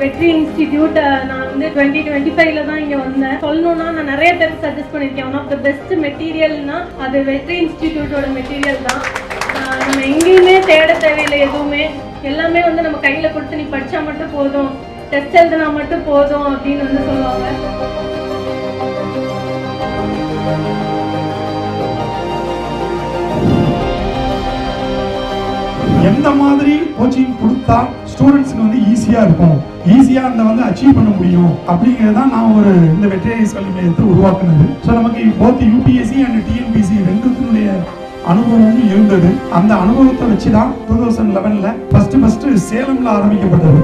வெற்றி இன்ஸ்டிடியூட் நான் வந்து 2025 தான் இங்கே வந்தேன். சொல்லணும்னா நான் நிறைய பேருக்கு சஜஸ்ட் பண்ணியிருக்கேன். ஒன் ஆஃப் த பெஸ்ட் மெட்டீரியல்னா அது வெற்றி இன்ஸ்டிடியூட்டோட மெட்டீரியல் தான். நம்ம எங்கேயுமே தேட தேவையில்லை. எதுவுமே எல்லாமே வந்து நம்ம கையில் கொடுத்து நீ படித்தா மட்டும் போதும், டெஸ்ட் எழுதுனா மட்டும் போதும் அப்படின்னு வந்து சொல்லுவாங்க. எந்த மாதிரி கோச்சிங் கொடுத்தா ஸ்டூடெண்ட்ஸ்க்கு வந்து ஈஸியா இருக்கும், ஈஸியா அந்த வந்து அச்சீவ் பண்ண முடியும் அப்படிங்கிறதான் நான் ஒரு இந்த வெற்றி ஐஏஎஸ் கல்வி மையத்தை உருவாக்குனது. ஸோ நமக்கு போத் யூபிஎஸ்சி அண்ட் டிஎன்பிஎஸ்சி ரெண்டுத்தினுடைய அனுபவமும் இருந்தது. அந்த அனுபவத்தை வச்சு தான் 2011 ஃபர்ஸ்ட் சேலம்ல ஆரம்பிக்கப்பட்டது.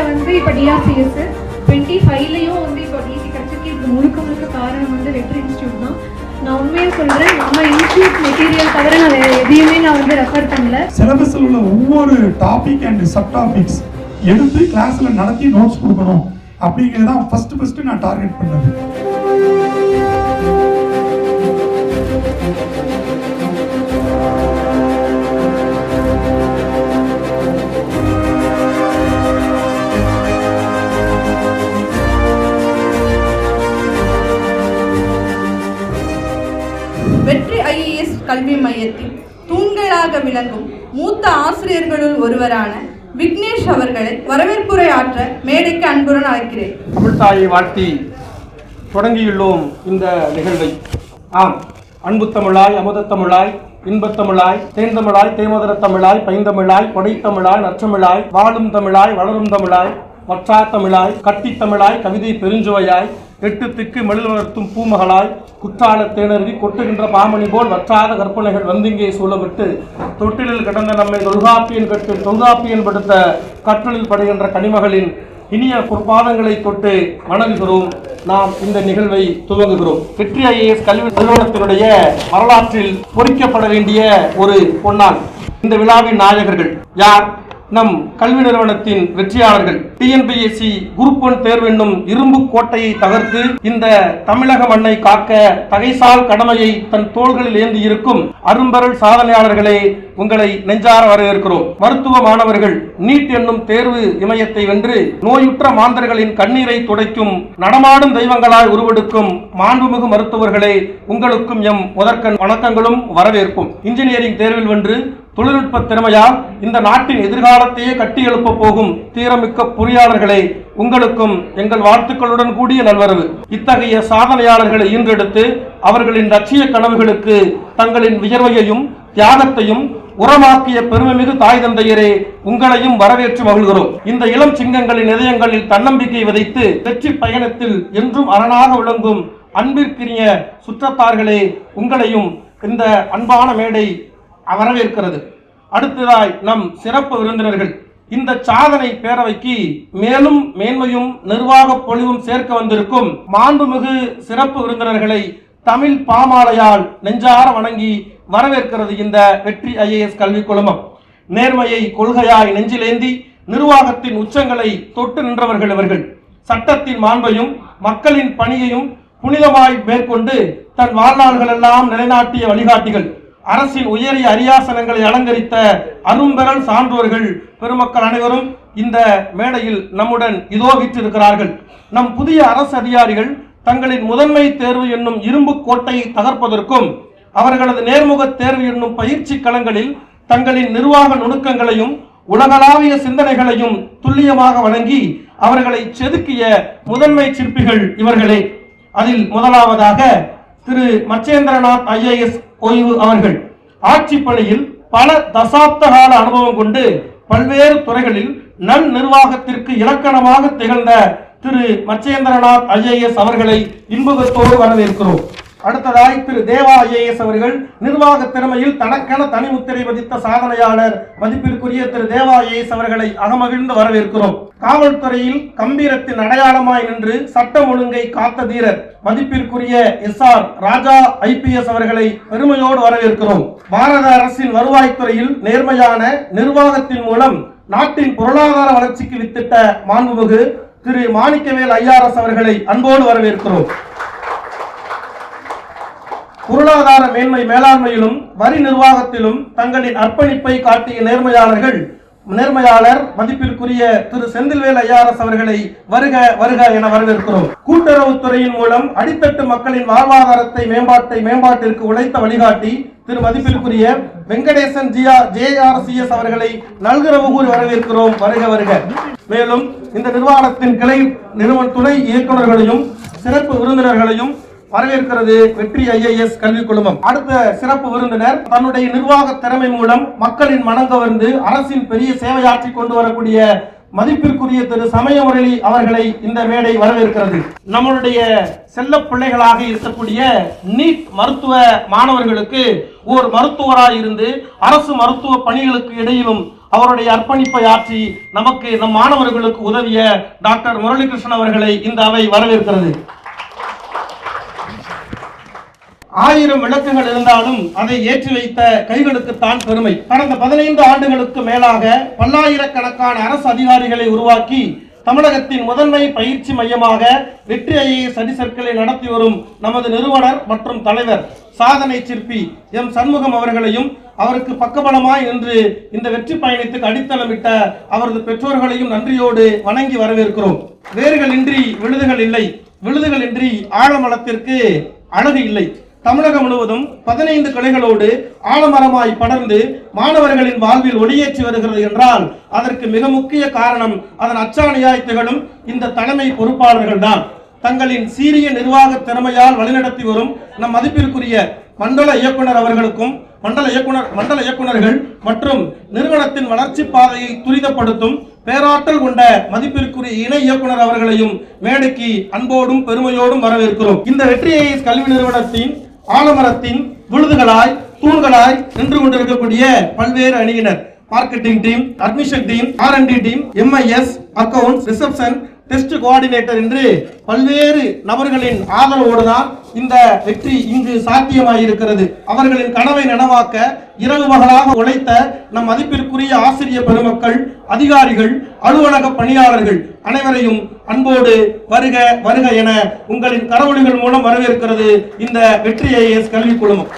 வந்து இப்போ டிஆர்சிஎஸ் 25லயும் வந்து இப்போ டிசி கட்சிக்கு முழுக்க காரணம் வந்து வெற்றி இன்ஸ்டியூட் தான். நான் உண்மையை சொல்றேன், நம்ம இன்ஸ்டியூட் மெட்டீரியல் தவிர நான் எதையுமே நான் வந்து ரெஃபர் பண்ணல. சிலபஸ்ல உள்ள ஒவ்வொரு டாபிக் அண்ட் சப் டாபிக்ஸ் எடுத்து கிளாஸ்ல நடத்தி நோட்ஸ் கொடுக்கணும் அப்படிங்கிறத ஃபர்ஸ்ட் நான் டார்கெட் பண்ணது. வெற்றி ஐஏஎஸ் கல்வி மையத்தில் தூண்களாக விளங்கும் மூத்த ஆசிரியர்களுள் ஒருவரான விக்னேஷ் அவர்களை வரவேற்புரை ஆற்ற மேடைக்கு அன்புடன் அழைக்கிறேன். தமிழ்தாயை வாழ்த்தி தொடங்கியுள்ளோம் இந்த நிகழ்வை. ஆம், அன்பு தமிழாய், அமுத தமிழாய், இன்பத்தமிழாய், தேன்தமிழாய், தேமதுர தமிழாய், பைந்தமிழாய், கொடைத்தமிழாய், நற்றமிழாய், வாழும் தமிழாய், வளரும் தமிழாய், வற்றா தமிழாய், கட்டி தமிழாய், கவிதை பெருஞ்சுவையாய், எட்டு திக்கு மெழில் வளர்த்தும் பூமகளாய், குற்றால தேனருவி கொட்டுகின்ற பாமணி போல் வற்றாத கற்பனைகள் வந்திங்கே சூழவிட்டு தொட்டிலில் கிடந்த நம்மை தொல்காப்பியன் கட்டில் தொல்காப்பியன் படுத்த கற்றலில் படுகின்ற கனிமகளின் இனிய பொற்பாதங்களை தொட்டு வணங்குகிறோம். நாம் இந்த நிகழ்வை துவங்குகிறோம். வெற்றி ஐஏஎஸ் கல்வி நிறுவனத்தினுடைய வரலாற்றில் பொறிக்கப்பட வேண்டிய ஒரு பொன்னாள். இந்த விழாவின் நாயகர்கள் யார்? நம் கல்வி நிறுவனத்தின் வெற்றியாளர்கள். டிஎன்பிஎஸ்சி குரூப் 1 தேர்வு என்னும் இரும்பு கோட்டையை தகர்த்து இந்த தமிழக மண்ணை காக்க தகைசால் கடமையை தன் தோள்களில் ஏந்தி இருக்கும் அரும்பெறல் சாதனையாளர்களே, உங்களை நெஞ்சார வரவேற்கிறோம். மருத்துவ மாணவர்கள் நீட் என்னும் தேர்வு இமயத்தை வென்று நோயுற்ற மாந்தர்களின் கண்ணீரை துடைக்கும் நடமாடும் தெய்வங்களாய் உருவெடுக்கும் மாண்புமிகு மருத்துவர்களே, உங்களுக்கும் எம் முதற்கண் வணக்கங்களும் வரவேற்பும். இன்ஜினியரிங் தேர்வில் வென்று தொழில்நுட்ப திறமையால் இந்த நாட்டின் எதிர்காலத்தையே கட்டி எழுப்ப போகும் தீரமிக்க பொறியாளர்களே, உங்களுக்கும் எங்கள் வாழ்த்துக்களுடன் கூடிய நல்வரவு. இத்தகைய சாதனையாளர்களை ஈன்றெடுத்து அவர்களின் லட்சிய கனவுகளுக்கு தங்களின் வியர்வையையும் தியாகத்தையும் உரமாக்கிய பெருமைமிகு தாய் தந்தையரே, உங்களையும் வரவேற்று மகிழ்கிறோம். இந்த இளம் சிங்கங்களின் இதயங்களில் தன்னம்பிக்கை விதைத்து வெற்றி பயணத்தில் என்றும் அரணாக விளங்கும் அன்பிற்கினிய சுற்றத்தார்களே, உங்களையும் இந்த அன்பான மேடை வரவேற்கிறது. அடுத்ததாய் நம் சிறப்பு விருந்தினர்கள். இந்த சாதனை பேரவைக்கு மேலும் மேன்மையும் நிர்வாக பொலிவும் சேர்க்க வந்திருக்கும் மாண்புமிகு சிறப்பு விருந்தினர்களை தமிழ் பாமாலையால் நெஞ்சார வணங்கி வரவேற்கிறது இந்த வெற்றி ஐஏஎஸ் கல்வி குழுமம். நேர்மையை கொள்கையாய் நெஞ்சிலேந்தி நிர்வாகத்தின் உச்சங்களை தொட்டு நின்றவர்கள் இவர்கள். சட்டத்தின் மாண்பையும் மக்களின் பணியையும் புனிதமாய் மேற்கொண்டு தன் வாழ்நாள்கள் எல்லாம் நிலைநாட்டிய வழிகாட்டிகள். அரசின் உயரிய அரியாசனங்களை அலங்கரித்த அரும்பெறல் சான்றோர்கள் பெருமக்கள் அனைவரும் இந்த மேடையில் நம்முடன் இதோ வீற்றிருக்கிறார்கள். நம் புதிய அரசு அதிகாரிகள் தங்களின் முதன்மை தேர்வு என்னும் இரும்பு கோட்டையை தகர்ப்பதற்கும் அவர்களது நேர்முக தேர்வு என்னும் பயிற்சி களங்களில் தங்களின் நிர்வாக நுணுக்கங்களையும் உலகளாவிய சிந்தனைகளையும் துல்லியமாக வழங்கி அவர்களை செதுக்கிய முதன்மை சிற்பிகள் இவர்களே. அதில் முதலாவதாக திரு மச்சேந்திரநாத் ஐஏஎஸ் ஓய்வு அவர்கள் ஆட்சி பணியில் பல தசாப்த கால அனுபவம் கொண்டு பல்வேறு துறைகளில் நன் நிர்வாகத்திற்கு இலக்கணமாக திகழ்ந்த திரு மச்சேந்திரநாத் ஐஏஎஸ் அவர்களை இன்பத்தோடு வரவேற்கிறோம். அடுத்ததாய் திரு தேவா ஐஏஎஸ் அவர்கள் நிர்வாக திறமையில் தனக்கென தனிமுத்திரை பதித்த சாதனையாளர் மதிப்பிற்குரிய திரு தேவா ஐஏஎஸ் அவர்களை அகமகிழ்ந்து வரவேற்கிறோம். காவல்துறையில் கம்பீரத்தின் அடையாளமாய் நின்று சட்டம் ஒழுங்கை காத்த தீரர் மதிப்பிற்குரிய SR ராஜா IPS அவர்களை பெருமையோடு வரவேற்கிறோம். பாரத அரசின் வருவாய்த்துறையில் நேர்மையான நிர்வாகத்தின் மூலம் நாட்டின் பொருளாதார வளர்ச்சிக்கு வித்திட்ட மாண்புமிகு திரு மாணிக்கவேல் IRS அவர்களை அன்போடு வரவேற்கிறோம். பொருளாதார மேன்மை மேலாண்மையிலும் வரி நிர்வாகத்திலும் தங்களின் அர்ப்பணிப்பை காட்டிய நேர்மையாளர் மதிப்பிற்குரிய திரு செந்தில்வேல் ஐஆர்எஸ் அவர்களை வருக வருக என வரவேற்கிறோம். கூட்டுறவுத்துறையின் மூலம் அடித்தட்டு மக்களின் வாழ்வாதாரத்தை மேம்பாட்டிற்கு உழைத்த வழிகாட்டி திரு மதிப்பிற்குரிய வெங்கடேசன் JRCS அவர்களை நல்குரவு கூறி வரவேற்கிறோம். வருக வருக. மேலும் இந்த நிர்வாகத்தின் கிளை துணை இயக்குநர்களையும் சிறப்பு விருந்தினர்களையும் வரவேற்கிறது வெற்றி IAS கல்வி குழுமம். அடுத்த சிறப்பு விருந்தினர் தன்னுடைய நிர்வாக திறமை மூலம் மக்களின் மனம் கவர்ந்து அரசின் பெரிய சேவையாற்றி கொண்டு வரக்கூடிய மதிப்பிற்குரிய திரு சமயமுரளி அவர்களை இந்த மேடை வரவேற்கிறது. நம்மளுடைய செல்ல பிள்ளைகளாக இருக்கக்கூடிய நீட் மருத்துவ மாணவர்களுக்கு ஓர் மருத்துவராய் இருந்து அரசு மருத்துவ பணிகளுக்கு இடையிலும் அவருடைய அர்ப்பணிப்பை ஆற்றி நம் மாணவர்களுக்கு உதவிய டாக்டர் முரளிகிருஷ்ணன் அவர்களை இந்த அவை வரவேற்கிறது. 1000 விளக்குகள் இருந்தாலும் அதை ஏற்றி வைத்த கைகளுக்குத்தான் பெருமை. கடந்த 15 ஆண்டுகளுக்கு மேலாக பல்லாயிரக்கணக்கான அரசு அதிகாரிகளை உருவாக்கி தமிழகத்தின் முதன்மை பயிற்சி மையமாக வெற்றி IAS ஸ்டடி சர்க்கிளை நடத்தி வரும் நமது நிறுவனர் மற்றும் தலைவர் சாதனை சிற்பி எம் சண்முகம் அவர்களையும் அவருக்கு பக்கபலமாய் நின்று இந்த வெற்றி பயணத்துக்கு அடித்தளமிட்ட அவரது பெற்றோர்களையும் நன்றியோடு வணங்கி வரவேற்கிறோம். வேர்களின்றி விழுதுகள் இல்லை, விழுதுகளின்றி ஆழமளத்திற்கு அழகு இல்லை. தமிழகம் முழுவதும் 15 கிளைகளோடு ஆலமரமாய் படர்ந்து மாணவர்களின் வாழ்வில் ஒளியேற்றி வருகிறது என்றால் அதற்கு மிக முக்கிய காரணம் அதன் அச்சாணியாய் திகழும் இந்த தலைமை பொறுப்பாளர்கள் தான். தங்களின் சீரிய நிர்வாக திறமையால் வழிநடத்தி வரும் நம் மதிப்பிற்குரிய மண்டல இயக்குனர் அவர்களுக்கும் மண்டல இயக்குனர்கள் மற்றும் நிறுவனத்தின் வளர்ச்சி பாதையை துரிதப்படுத்தும் பேராற்றல் கொண்ட மதிப்பிற்குரிய இணை இயக்குனர் அவர்களையும் மேடைக்கு அன்போடும் பெருமையோடும் வரவேற்கிறோம். இந்த வெற்றி IAS கல்வி நிறுவனத்தின் ஆலமரத்தின் விழுதுகளாய் தூண்களாய் நின்று கொண்டிருக்கக்கூடிய பல்வேறு அணியினர், marketing team, admission team, R&D team, MIS, accounts, reception, test coordinator என்று பல்வேறு நபர்களின் ஆதரவோடுதான் இந்த வெற்றி இங்கு சாத்தியமாயிருக்கிறது. அவர்களின் கனவை நனவாக்க இரவு பகலாக உழைத்த நம் மதிப்பிற்குரிய ஆசிரிய பெருமக்கள், அதிகாரிகள், அலுவலக பணியாளர்கள் அனைவரையும் அன்போடு வருக வருக என உங்களின் கரவொலிகள் மூலம் வரவேற்கிறது இந்த வெற்றி IAS கல்வி குழுமம்.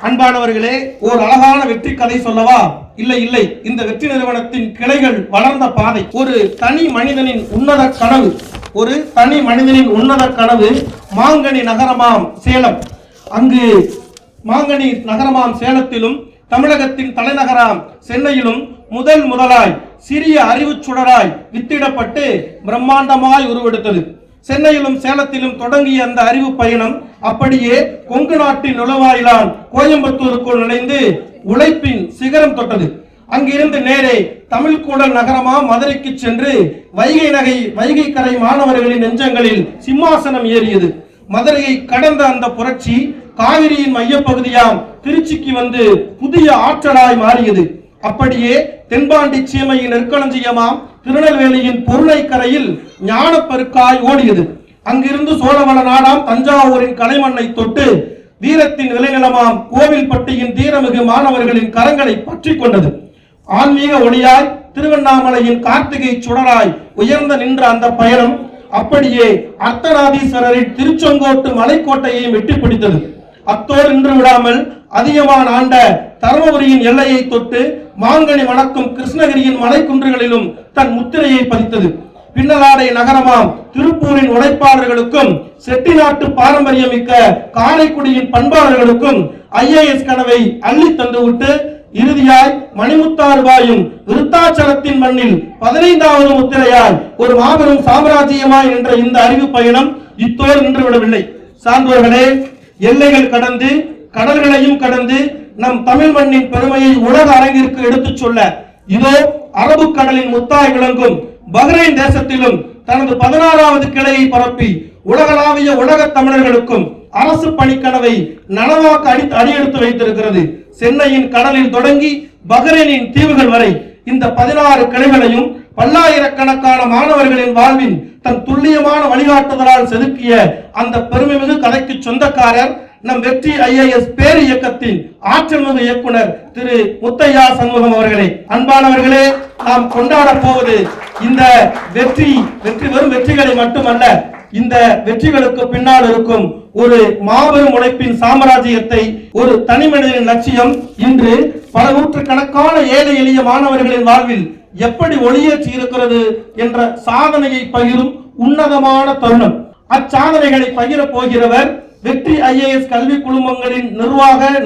அன்பானவர்களே, ஓர் அழகான வெற்றி கதை சொல்லவா? இல்லை, இந்த வெற்றி நிறுவனத்தின் கிளைகள் வளர்ந்த பாதை. ஒரு தனி மனிதனின் உன்னத கனவு மாங்கனி நகரமாம் சேலம். அங்கு மாங்கனி நகரமாம் சேலத்திலும் தமிழகத்தின் தலைநகராம் சென்னையிலும் முதலாய் சிறிய அறிவு சுடராய் வித்திடப்பட்டு பிரம்மாண்டமாய் உருவெடுத்தது. சென்னையிலும் சேலத்திலும் தொடங்கிய அந்த அறிவு பயணம் அப்படியே கொங்கு நாட்டின் நுழைவாயிலான் கோயம்புத்தூருக்குள் நுழைந்து உழைப்பின் சிகரம் தொட்டது. அங்கிருந்து நேரே தமிழ்கூடல் நகரமா மதுரைக்கு சென்று வைகை கரை மாணவர்களின் நெஞ்சங்களில் சிம்மாசனம் ஏறியது. மதுரையை கடந்த அந்த புரட்சி காவிரியின் மையப்பகுதியாம் திருச்சிக்கு வந்து புதிய ஆற்றலாய் மாறியது. அப்படியே தென்பாண்டி சீமையின் நெற்களஞ்சியமாம் திருநெல்வேலியின் பொருளை கரையில் ஞானப்பெருக்காய் ஓடியது. அங்கிருந்து சோழவள நாடாம் தஞ்சாவூரின் கலைமண்ணை தொட்டு வீரத்தின் விளைநிலமாம் கோவில்பட்டியின் தீரமிகு மாணவர்களின் கரங்களை பற்றி கொண்டது. ஆன்மீக ஒளியாய் திருவண்ணாமலையின் கார்த்திகை சுடராய் உயர்ந்த நின்ற அந்த பயணம் அப்படியே அர்த்தநாதீஸ்வரரின் திருச்செங்கோட்டு மலைக்கோட்டையை வெட்டி பிடித்தது. அத்தோடு நின்று விடாமல் அதிகமான ஆண்ட தருமபுரியின் எல்லையை தொட்டு மாங்கனி வணக்கும் கிருஷ்ணகிரியின் மலைக்குன்றுகளிலும் தன் முத்திரையை பதித்தது. பின்னலாடை நகரமாம் திருப்பூரின் உழைப்பாளர்களுக்கும் செட்டிநாட்டு பாரம்பரியமிக்க காரைக்குடியின் பண்பாளர்களுக்கும் IAS கனவை அள்ளி தந்துவிட்டு இறுதியாய் மணிமுத்தாறுபாயும் விருத்தாச்சலத்தின் மண்ணில் 15வது முத்திரையாய் ஒரு மாபெரும் சாம்ராஜ்யமாய் நின்ற இந்த அறிவு பயணம் இத்தோடு நின்றுவிடவில்லை. சான்றோர்களே, எல்லைகள் கடந்து கடல்களையும் கடந்து நம் தமிழ் மண்ணின் பெருமையை உலக அரங்கிற்கு எடுத்துச் சொல்ல இதோ அரபு கடலின் முத்தாய் விளங்கும் பஹ்ரைன் தேசத்திலும் தனது 16வது கிளையை பரப்பி உலகளாவிய உலக தமிழர்களுக்கும் அரசு பணிக்கனவை நனவாக்க அடியெடுத்து வைத்திருக்கிறது. சென்னையின் கடலில் தொடங்கி பஹ்ரைனின் தீவுகள் வரை இந்த 16 கிளைகளையும் பல்லாயிரக்கணக்கான மாணவர்களின் வாழ்வின் தன் துல்லியமான வழிகாட்டுதலால் செதுக்கிய அந்த பெருமைமிகு கதைக்கு சொந்தக்காரர் நம் வெற்றி IAS பேர் இயக்கத்தின் ஆற்றல் மிகு இயக்குனர் திரு முத்தையா சண்முகம் அவர்களே. அன்பானவர்களே, நாம் கொண்டாட போவது இந்த வெற்றி வெறும் வெற்றிகளை மட்டுமல்ல, இந்த வெற்றிகளுக்கு பின்னால் இருக்கும் ஒரு மாபெரும் உழைப்பின் சாம்ராஜ்யத்தை ஒரு தனி மனிதனின் லட்சியம் இன்று பல நூற்றுக்கணக்கான ஏழை எளிய மாணவர்களின் வாழ்வில் எப்படி ஒளியேற்றி இருக்கிறது என்ற சாதனையை பகிரும் உன்னதமான தருணம். அச்சாதனைகளை பகிர போகிறவர் வெற்றி IAS கல்வி குழுமங்களின்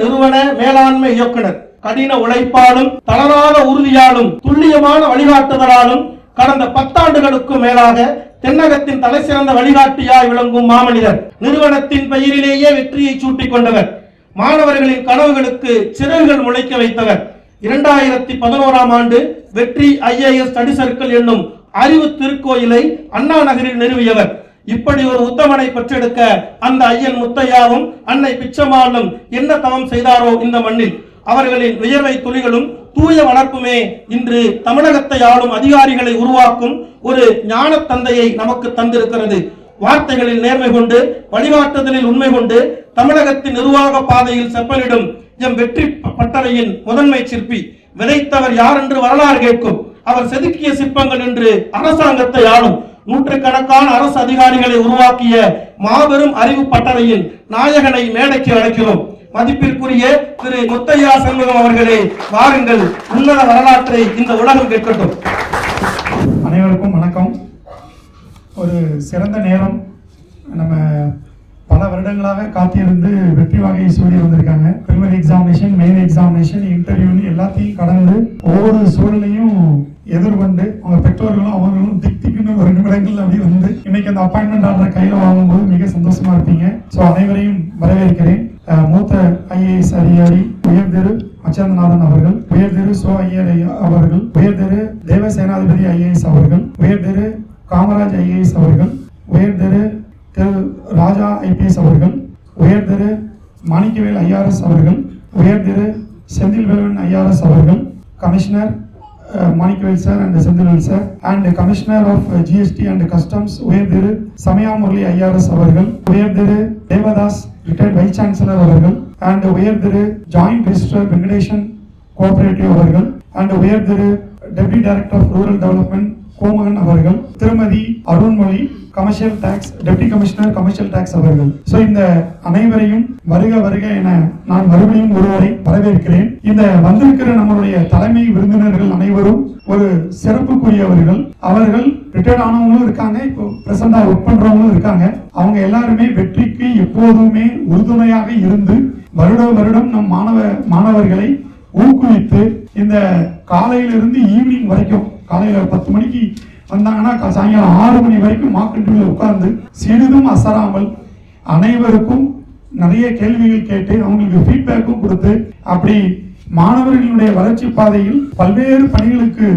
நிறுவன மேலாண்மை இயக்குனர். கடின உழைப்பாலும் தளராத உறுதியாலும் துல்லியமான வழிகாட்டுதலாலும் கடந்த 10 ஆண்டுகளுக்கும் மேலாக தென்னகத்தின் தலை சிறந்த வழிகாட்டியாய் விளங்கும் மாமனிதர். நிறுவனத்தின் பெயரிலேயே வெற்றியை சூட்டிக் கொண்டவர். மாணவர்களின் கனவுகளுக்கு சிறகுகள் முளைக்க வைத்தவர். 2011ஆம் ஆண்டு வெற்றி IAS ஸ்டடி சர்க்கிள் என்னும் அறிவு திருக்கோயிலை அண்ணா நகரில் நிறுவியவர். இப்படி ஒரு உத்தமனை பெற்றெடுக்க அந்த ஐயன் முத்தையாவும் அன்னை பிச்சம்மாளும் என்ன தவம் செய்தாரோ இந்த மண்ணில். அவர்களின் வியர்வை துளிகளும் தூய வளர்ப்புமே இன்று தமிழகத்தை ஆளும் அதிகாரிகளை உருவாக்கும் ஒரு ஞான தந்தையை நமக்கு தந்திருக்கிறது. வார்த்தைகளில் நேர்மை கொண்டு வழிகாட்டுதலில் உண்மை கொண்டு தமிழகத்தின் நிர்வாக பாதையில் செப்பலிடும் எம் வெற்றி பட்டறையின் முதன்மை சிற்பி. விதைத்தவர் யார் என்று வரலாறு கேட்கும். அவர் செதுக்கிய சிற்பங்கள் என்று அரசாங்கத்தை ஆளும். நூற்றுக்கணக்கான அரசு அதிகாரிகளை உருவாக்கிய மாபெரும் அறிவு பட்டறையின் நாயகனை மேடைக்கு அழைக்கிறோம். மதிப்பிற்குரிய திரு முத்தையா சண்முகம் அவர்களே, வாருங்கள், உன்னத வரலாற்றை இந்த உலகம் கேட்கட்டும். அனைவருக்கும் வணக்கம். ஒரு சிறந்த நேரம். நம்ம பல வருடங்களாக காத்திருந்து வெற்றி வாகை சூழி வந்திருக்காங்க. பிரிலிமினரி எக்ஸாமினேஷன், மெயின் எக்ஸாமினேஷன், இன்டர்வியூன்னு எல்லாத்தையும் கடந்து ஒவ்வொரு சூழலையும் எதிர்கொண்டு அவங்க பெற்றோர்களும் அவர்களும் திக்குன்னு ஒரு நிமிடங்கள் அப்படி வந்து இன்னைக்கு அந்த அப்பாயின்மெண்ட் ஆர்டர் கையில் வாங்கும்போது மிக சந்தோஷமா இருப்பீங்க. ஸோ அனைவரையும் வரவேற்கிறேன். மூத்த IAS அதிகாரி உயர் திரு அச்சந்தநாதன் அவர்கள், உயர் திரு சோ ஐயர் அவர்கள், உயர் திரு தேவசேனாதிபதி IAS அவர்கள், உயர் திரு காமராஜ் IAS அவர்கள், உயர் திரு ராஜா IPS அவர்கள், உயர் திரு மாணிக்கவேல் IRS அவர்கள், உயர் திரு செந்தில்வேலன் IRS அவர்கள், commissioner Manikvel sir and Sendilvel sir, and Commissioner of GST and Customs உயர் திரு சமயா முரளி IRS அவர்கள், உயர் Thiru Devadas retired vice chancellor அவர்கள், and உயர் Thiru joint registrar Venkatesan cooperative அவர்கள், and உயர் Thiru deputy director of rural development Komagan அவர்கள், Thirumathi Arunmozhi commercial tax deputy commissioner commercial tax அவர்கள். So இந்த அனைவரையும் வருக வருக என நான் மறுபடியும் ஒருவரை வரவேற்கிறேன். இந்த வந்திருக்கிற நம்மளுடைய தலைமை விருந்தினர்கள் அனைவரும் ஒரு சிறப்புக்குரியவர்கள். அவர்கள் ரிட்டையர்ட் ஆனவங்களும் இருக்காங்க, இப்போ பிரசண்டா ஒர்க் பண்றவங்களும் இருக்காங்க. அவங்க எல்லாருமே வெற்றிக்கு எப்போதுமே உறுதுணையாக இருந்து வருடம் நம் மாணவர்களை ஊக்குவித்து இந்த காலையிலிருந்து ஈவினிங் வரைக்கும், காலையில 10 மணிக்கு வந்தாங்கன்னா சாயங்காலம் 6 மணி வரைக்கும் மார்க் இன்டர்வியூல உட்கார்ந்து சிறிதும் அசராமல் அனைவருக்கும் நிறைய கேள்விகள் கேட்டு அவங்களுக்கு ஃபீட்பேக்கும் கொடுத்து அப்படி மாணவர்களுடைய வளர்ச்சி பாதையில் பல்வேறு பணிகளுக்கு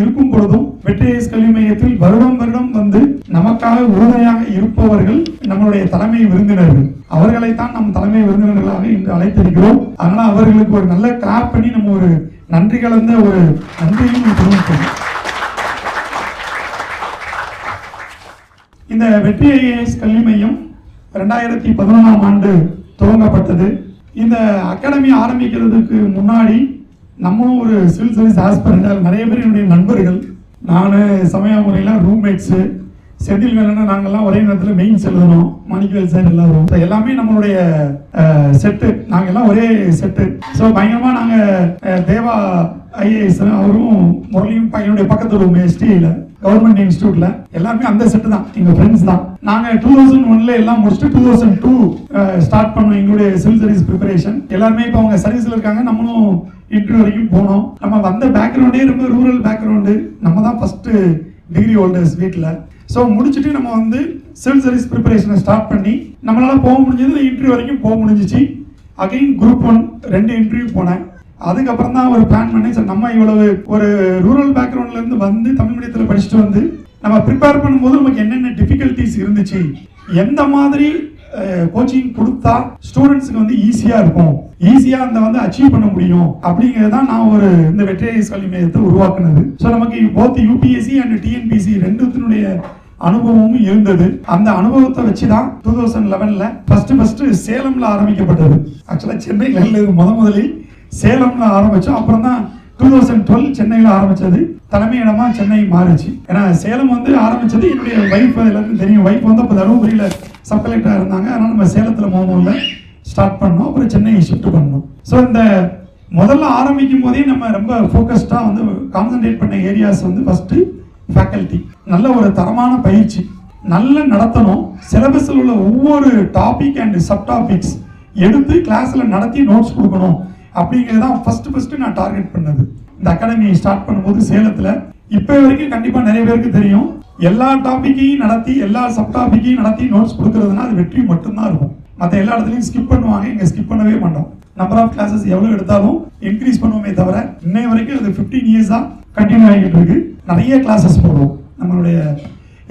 இருக்கும் பொழுதும் வெற்றி IAS கல்வி மையத்தில் வருடம் வந்து நமக்காக உறுதுணையாக இருப்பவர்கள் நம்மளுடைய தலைமை விருந்தினர்கள். அவர்களைத்தான் நம் தலைமை விருந்தினர்களாக இன்று அழைத்திருக்கிறோம். அதனால அவர்களுக்கு ஒரு நல்ல கிளாப் பண்ணி நம்ம ஒரு நன்றி கலந்த ஒரு நன்றியும் தெரிவிக்கிறோம். இந்த வெற்றி IAS கல்வி மையம் 2011ஆம் ஆண்டு துவங்கப்பட்டது. இந்த அகாடமி ஆரம்பிக்கிறதுக்கு முன்னாடி நம்மளும் ஒரு சிவில் சர்வீஸ் ஆஸ்பிரண்ட், நிறைய பேர் என்னுடைய நண்பர்கள், நான் சமய முறையில் ரூம்மேட்ஸு, செந்தில் வேலைன்னா நாங்கள்லாம் ஒரே நேரத்தில் மெயின்ஸ் எழுதணும், மாணிக்கவேல் சார் எல்லாரும் எல்லாமே நம்மளுடைய செட்டு, நாங்கள் எல்லாம் ஒரே செட்டு. ஸோ பயங்கரமாக நாங்கள் தேவா IAS அவரும் முரளியும் என்னுடைய பக்கத்து ரூம் STIல கவர்மெண்ட் இன்ஸ்டியூட்ல எல்லாருமே அந்த செட்டு தான், எங்க ஃப்ரெண்ட்ஸ் தான். நாங்க 2001ல எல்லாம் முடிச்சுட்டு 2002 ஸ்டார்ட் பண்ணோம் எங்களுடைய சிவில் சர்வீஸ் ப்ரிப்பரேஷன். எல்லாருமே இப்போ அவங்க சர்வீஸ்ல இருக்காங்க. நம்மளும் இன்டர்வியூ வரைக்கும் போனோம். நம்ம வந்த பேக்ரவுண்டே ரொம்ப ரூரல் பேக்ரவுண்டு. நம்ம தான் ஃபர்ஸ்ட் டிகிரி ஹோல்டர்ஸ் வீட்டில். ஸோ முடிச்சுட்டு நம்ம வந்து சிவில் சர்வீஸ் ப்ரிப்பரேஷனை ஸ்டார்ட் பண்ணி நம்மளால போக முடிஞ்சது, இன்டர்வியூ வரைக்கும் போக முடிஞ்சிச்சு. அகைன் குரூப் 1 2 இன்டர்வியூ போனேன். அதுக்கப்புறம் தான் ஒரு பிளான் பண்ணி சார் நம்ம இவ்வளவு ஒரு ரூரல் பேக்ரவுண்ட்ல இருந்து வந்து தமிழ் மீடியத்தில் படிச்சுட்டு வந்து நம்ம ப்ரிப்பேர் பண்ணும்போது நமக்கு என்னென்ன டிஃபிகல்ட்டிஸ் இருந்துச்சு, எந்த மாதிரி கோச்சிங் கொடுத்தா ஸ்டூடெண்ட்ஸ்க்கு வந்து ஈஸியா இருக்கும், ஈஸியா அந்த வந்து அச்சீவ் பண்ண முடியும் அப்படிங்கிறதான் நான் ஒரு இந்த வெற்றி IAS கல்வி மையத்தை உருவாக்குனது. ஸோ நமக்கு போத் UPSC அண்ட் TNPSC ரெண்டுத்தினுடைய அனுபவமும் இருந்தது. அந்த அனுபவத்தை வச்சுதான் 2011ல ஃபர்ஸ்ட் சேலம்ல ஆரம்பிக்கப்பட்டது. ஆக்சுவலா சென்னையில் முதலில் சேலம்ல ஆரம்பிச்சோம். அப்புறம் தான் 2012 சென்னையில் ஆரம்பிச்சது, தலைமையிடமா சென்னை மாறுச்சு. ஏன்னா சேலம் வந்து ஆரம்பிச்சது என்னுடைய வைஃப், எல்லாருக்கும் தெரியும். வைஃப் வந்து அப்போ தருமபுரியில் சப் கலெக்டராக இருந்தாங்க. அதனால நம்ம சேலத்தில் மோமூரில் ஸ்டார்ட் பண்ணோம், அப்புறம் சென்னை ஷிஃப்ட் பண்ணோம். ஸோ இந்த முதல்ல ஆரம்பிக்கும் போதே நம்ம ரொம்ப ஃபோக்கஸ்டாக வந்து கான்சென்ட்ரேட் பண்ண ஏரியாஸ் வந்து ஃபர்ஸ்ட் ஃபேக்கல்ட்டி. நல்ல ஒரு தரமான பயிற்சி நல்ல நடத்தணும். சிலபஸில் உள்ள ஒவ்வொரு டாபிக் அண்ட் சப் டாபிக்ஸ் எடுத்து கிளாஸில் நடத்தி நோட்ஸ் கொடுக்கணும் அப்படிங்கிறது தான் ஃபர்ஸ்ட் நான் டார்கெட் பண்ணது. இந்த அகாடமியை ஸ்டார்ட் பண்ணும்போது சேலத்தில் இப்போ வரைக்கும் கண்டிப்பாக நிறைய பேருக்கு தெரியும், எல்லா டாப்பிக்கையும் நடத்தி எல்லா சப் டாப்பிக்கையும் நடத்தி நோட்ஸ் கொடுக்கறதுனா அது வெற்றி மட்டும்தான் இருக்கும். மற்ற எல்லா இடத்துலையும் ஸ்கிப் பண்ணுவாங்க, இங்கே ஸ்கிப் பண்ணவே மாட்டோம். நம்பர் ஆஃப் கிளாஸஸ் எவ்வளோ எடுத்தாலும் இன்க்ரீஸ் பண்ணுவோமே தவிர இன்னை வரைக்கும் அது 15 இயர்ஸாக கண்டினியூ ஆகிட்டு இருக்கு. நிறைய கிளாஸஸ் போடுவோம் நம்மளுடைய,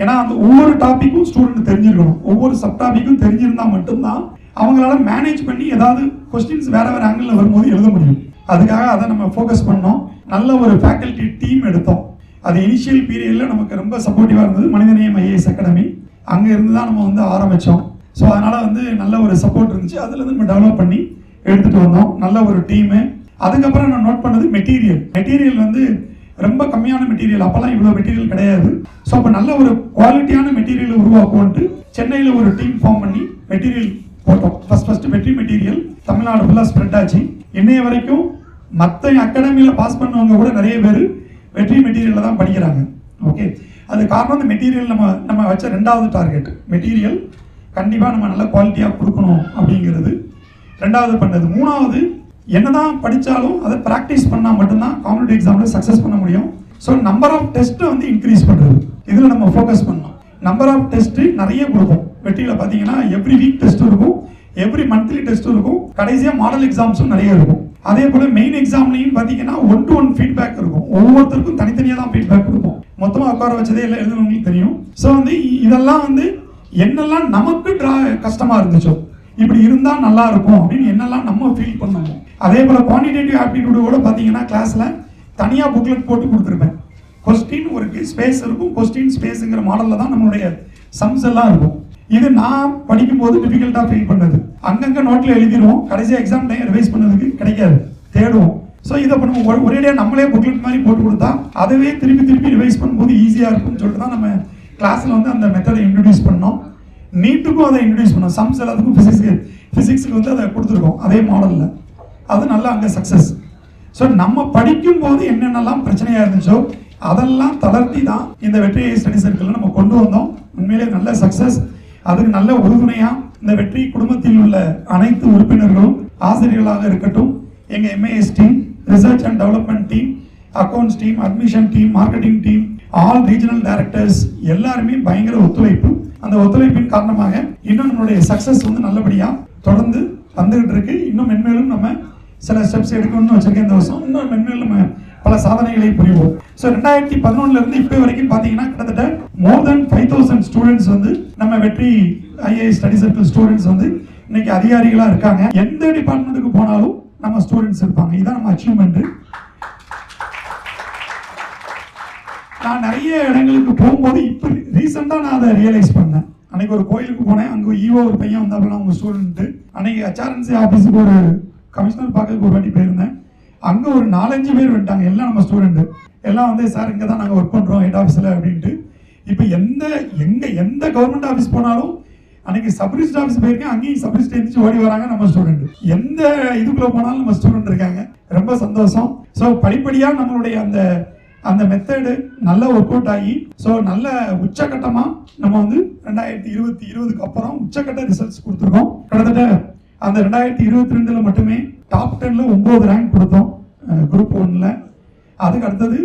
ஏன்னா அந்த ஒவ்வொரு டாப்பிக்கும் ஸ்டூடெண்ட் தெரிஞ்சிருக்கணும். ஒவ்வொரு சப் டாப்பிக்கும் தெரிஞ்சிருந்தா மட்டும்தான் அவங்களால மேனேஜ் பண்ணி ஏதாவது கொஸ்டின்ஸ் வேற ஆங்கிள் வரும்போது எழுத முடியும். அதுக்காக அதை நம்ம ஃபோக்கஸ் பண்ணோம். நல்ல ஒரு ஃபேக்கல்டி டீம் எடுத்தோம். அது இனிஷியல் பீரியட்ல நமக்கு ரொம்ப சப்போர்ட்டிவாக இருந்தது மனிதநேயம் ஐஏஎஸ் அகாடமி. அங்கே இருந்து தான் நம்ம வந்து ஆரம்பித்தோம். ஸோ அதனால வந்து நல்ல ஒரு சப்போர்ட் இருந்துச்சு. அதுலேருந்து நம்ம டெவலப் பண்ணி எடுத்துட்டு வந்தோம். நல்ல ஒரு டீமு. அதுக்கப்புறம் நான் நோட் பண்ணது மெட்டீரியல் வந்து ரொம்ப கம்மியான மெட்டீரியல், அப்போல்லாம் இவ்வளோ மெட்டீரியல் கிடையாது. ஸோ அப்போ நல்ல ஒரு குவாலிட்டியான மெட்டீரியல் உருவாக்குவோன்ட்டு சென்னையில் ஒரு டீம் ஃபார்ம் பண்ணி மெட்டீரியல் போட்டோம். ஃபர்ஸ்ட் வெற்றி மெட்டீரியல் தமிழ்நாடு ஃபுல்லாக ஸ்ப்ரெட் ஆச்சு. இன்னைய வரைக்கும் மற்ற அகாடமியில் பாஸ் பண்ணவங்க கூட நிறைய பேர் வெற்றி மெட்டீரியலில் தான் படிக்கிறாங்க. ஓகே, அது காரணம் இந்த மெட்டீரியல் நம்ம வச்ச ரெண்டாவது டார்கெட். மெட்டீரியல் கண்டிப்பாக நம்ம நல்ல குவாலிட்டியாக கொடுக்கணும் அப்படிங்கிறது ரெண்டாவது பண்ணது. மூணாவது, என்னதான் படித்தாலும் அதை ப்ராக்டிஸ் பண்ணால் மட்டும்தான் காம்படிட்டிவ் எக்ஸாமில் சக்ஸஸ் பண்ண முடியும். ஸோ நம்பர் ஆஃப் டெஸ்ட்டை வந்து இன்க்ரீஸ் பண்ணுறது, இதில் நம்ம ஃபோக்கஸ் பண்ணோம். நம்பர் ஆஃப் டெஸ்ட்டு நிறைய கொடுப்போம். வெற்றியில் பார்த்தீங்கன்னா எவ்ரி வீக் டெஸ்ட் இருக்கும், எவ்ரி மந்த்லி டெஸ்ட் இருக்கும், கடைசியாக மாடல் எக்ஸாம்ஸும் நிறைய இருக்கும். அதே போல் மெயின் எக்ஸாம்லையும் பார்த்தீங்கன்னா 1-to-1 ஃபீட்பேக் இருக்கும். ஒவ்வொருத்தருக்கும் தனித்தனியாக தான் ஃபீட்பேக் கொடுப்போம். மொத்தமாக உட்கார வச்சதே இல்லை, எழுதுனவங்களுக்கு தெரியும். ஸோ வந்து இதெல்லாம் வந்து என்னெல்லாம் நமக்கு கஷ்டமாக இருந்துச்சோ, இப்படி இருந்தால் நல்லா இருக்கும் அப்படின்னு என்னெல்லாம் நம்ம ஃபீல் பண்ணணும். அதே போல் குவான்டிடேட்டிவ் ஆப்டிடியூடோட பார்த்தீங்கன்னா கிளாஸில் தனியாக புக்லெட் போட்டு கொடுத்துருப்பேன். கொஸ்டின் ஒரு ஸ்பேஸ் இருக்கும், கொஸ்டின் ஸ்பேஸுங்கிற மாடலில் தான் நம்மளுடைய சம்ஸ் எல்லாம் இருக்கும். இது நான் படிக்கும்போது டிஃபிகல்ட்டாக ஃபீல் பண்ணது. அங்கங்கே நோட்டில் எழுதிடுவோம், கடைசியாக எக்ஸாம் டைம் ரிவைஸ் பண்ணதுக்கு கிடைக்காது, தேடுவோம். ஸோ இதை நம்ம ஒரேடியாக நம்மளே புக்லெட் மாதிரி போட்டு கொடுத்தா அதுவே திருப்பி ரிவைஸ் பண்ணும்போது ஈஸியாக இருக்கும்னு சொல்லிட்டு தான் நம்ம கிளாஸில் வந்து அந்த மெத்தடை இன்ட்ரடியூஸ் பண்ணோம். நீட்டுக்கும் அதை இன்ட்ரடியூஸ் பண்ணோம். சம்ஸ் எல்லாத்துக்கும் ஃபிசிக்ஸுக்கு வந்து அதை கொடுத்துருக்கோம் அதே மாடலில். அது நல்லா அங்கே சக்ஸஸ். ஸோ நம்ம படிக்கும்போது என்னென்னலாம் பிரச்சனையாக இருந்துச்சோ அதெல்லாம் தளர்த்தி தான் இந்த வெற்றி ஸ்டடி சர்க்கிளில் நம்ம கொண்டு வந்தோம். உண்மையிலே நல்ல சக்ஸஸ். அதுக்கு நல்ல உறுதுணையாக இந்த வெற்றி குடும்பத்தில் உள்ள அனைத்து உறுப்பினர்களும், ஆசிரியர்களாக இருக்கட்டும், எங்கள் MAS team, research and development team, accounts team, admission team, marketing team, all regional directors எல்லாருமே பயங்கர ஒத்துழைப்பு. அந்த ஒத்துழைப்பின் காரணமாக இன்னும் நம்மளுடைய சக்ஸஸ் வந்து நல்லபடியாக தொடர்ந்து வந்துகிட்டு இருக்கு. இன்னும் மென்மேலும் நம்ம சில ஸ்டெப்ஸ் எடுக்கணும்னு வச்சிருக்கேன் இந்த வருஷம். இன்னும் மென்மேலும் நம்ம பல சாதனைகளை புரிவோம். ஸோ 2011 இருந்து இப்போ வரைக்கும் பார்த்தீங்கன்னா கிட்டத்தட்ட more than 5,000 ஸ்டூடெண்ட்ஸ் வந்து நம்ம வெற்றி ஐஏஎஸ் ஸ்டடி சர்க்கிள் ஸ்டூடெண்ட்ஸ் வந்து இன்னைக்கு அதிகாரிகளாக இருக்காங்க. எந்த டிபார்ட்மெண்ட்டுக்கு போனாலும் நம்ம ஸ்டூடெண்ட்ஸ் இருப்பாங்க. இதுதான் நம்ம அச்சீவ்மெண்ட். நான் நிறைய இடங்களுக்கு போகும்போது இப்போ ரீசெண்டாக நான் அதை ரியலைஸ் பண்ணேன். அன்னைக்கு ஒரு கோயிலுக்கு போனேன், அங்கே ஈவோ ஒரு பையன் வந்தாப்புல அவங்க ஸ்டூடெண்ட்டு. அன்னைக்கு ஹெச்ஆர்என்சி ஆஃபீஸுக்கு ஒரு கமிஷனர் பார்க்க ஒரு வாட்டி போயிருந்தேன். அங்கே ஒரு 4-5 பேர் வந்துட்டாங்க, எல்லாம் நம்ம ஸ்டூடெண்ட்டு. எல்லாம் வந்து சார் இங்கே தான் நாங்கள் ஒர்க் பண்ணுறோம் ஹெட் ஆஃபீஸில் அப்படின்ட்டு. இப்போ எந்த கவர்மெண்ட் ஆஃபீஸ் போனாலும், அன்னைக்கு சப்ரிஜிஸ்டர் ஆஃபீஸ் போயிருக்கேன், அங்கேயும் சப்ரிஜிஸ்டர் எழுந்திரிச்சு ஓடி வராங்க நம்ம ஸ்டூடெண்ட். எந்த இதுக்குள்ளே போனாலும் நம்ம ஸ்டூடெண்ட் இருக்காங்க. ரொம்ப சந்தோஷம். ஸோ படிப்படியாக நம்மளுடைய அந்த மெத்தடு நல்லா ஒர்க் அவுட் ஆகி, ஸோ நல்ல உச்சக்கட்டமாக நம்ம வந்து 2020க்கு அப்புறம் உச்சக்கட்ட ரிசல்ட்ஸ் கொடுத்துருக்கோம். கிட்டத்தட்ட அந்த 2022 மட்டுமே டாப் 10ல் 9 ரேங்க் கொடுத்தோம் குரூப் 1ல். அதுக்கு அடுத்தது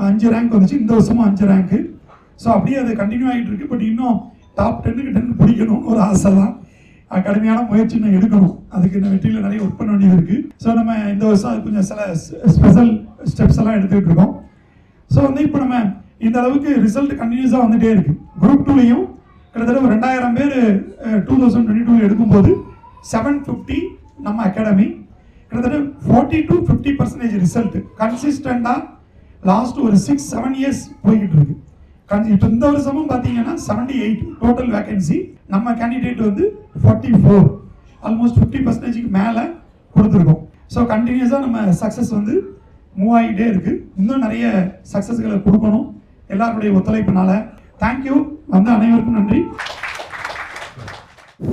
5 ரேங்க் வந்துச்சு. இந்த வருஷமும் 5 ரேங்க்கு. ஸோ அப்படியே அது கண்டினியூ ஆகிட்டு இருக்கு. பட் இன்னும் டாப் 10க்கு 10 பிடிக்கணும்னு ஒரு ஆசை தான். கடுமையான முயற்சி இன்னும் எடுக்கணும். அதுக்கு இந்த வெற்றியில் நிறைய ஒர்க் பண்ண வேண்டியது இருக்குது. ஸோ நம்ம இந்த வருஷம் அது கொஞ்சம் சில ஸ்பெஷல் ஸ்டெப்ஸ் எல்லாம் எடுத்துக்கிட்டு இருக்கோம். ஸோ வந்து இப்போ நம்ம இந்த அளவுக்கு ரிசல்ட் கண்டினியூஸாக வந்துகிட்டே இருக்குது. குரூப் 2லையும் கிட்டத்தட்ட ஒரு 2000 பேர் 2022 எடுக்கும்போது 750 நம்ம அகாடமி கிட்டத்தட்ட 40-50% ரிசல்ட் கன்சிஸ்டண்டாக லாஸ்ட் ஒரு 6-7 இயர்ஸ் போய்கிட்டு இருக்கு. இப்போ இந்த வருஷமும் பார்த்தீங்கன்னா 78 டோட்டல் வேகன்சி. நம்ம கேண்டிடேட் வந்து 44, ஆல்மோஸ்ட் 50%க்கு மேலே கொடுத்துருக்கோம். ஸோ கண்டினியூஸாக நம்ம சக்ஸஸ் வந்து மூவ் ஆகிட்டே இருக்கு. இன்னும் நிறைய சக்ஸஸ்களை கொடுக்கணும் எல்லாருடைய ஒத்துழைப்பினால. தேங்க்யூ. வந்த அனைவருக்கும் நன்றி.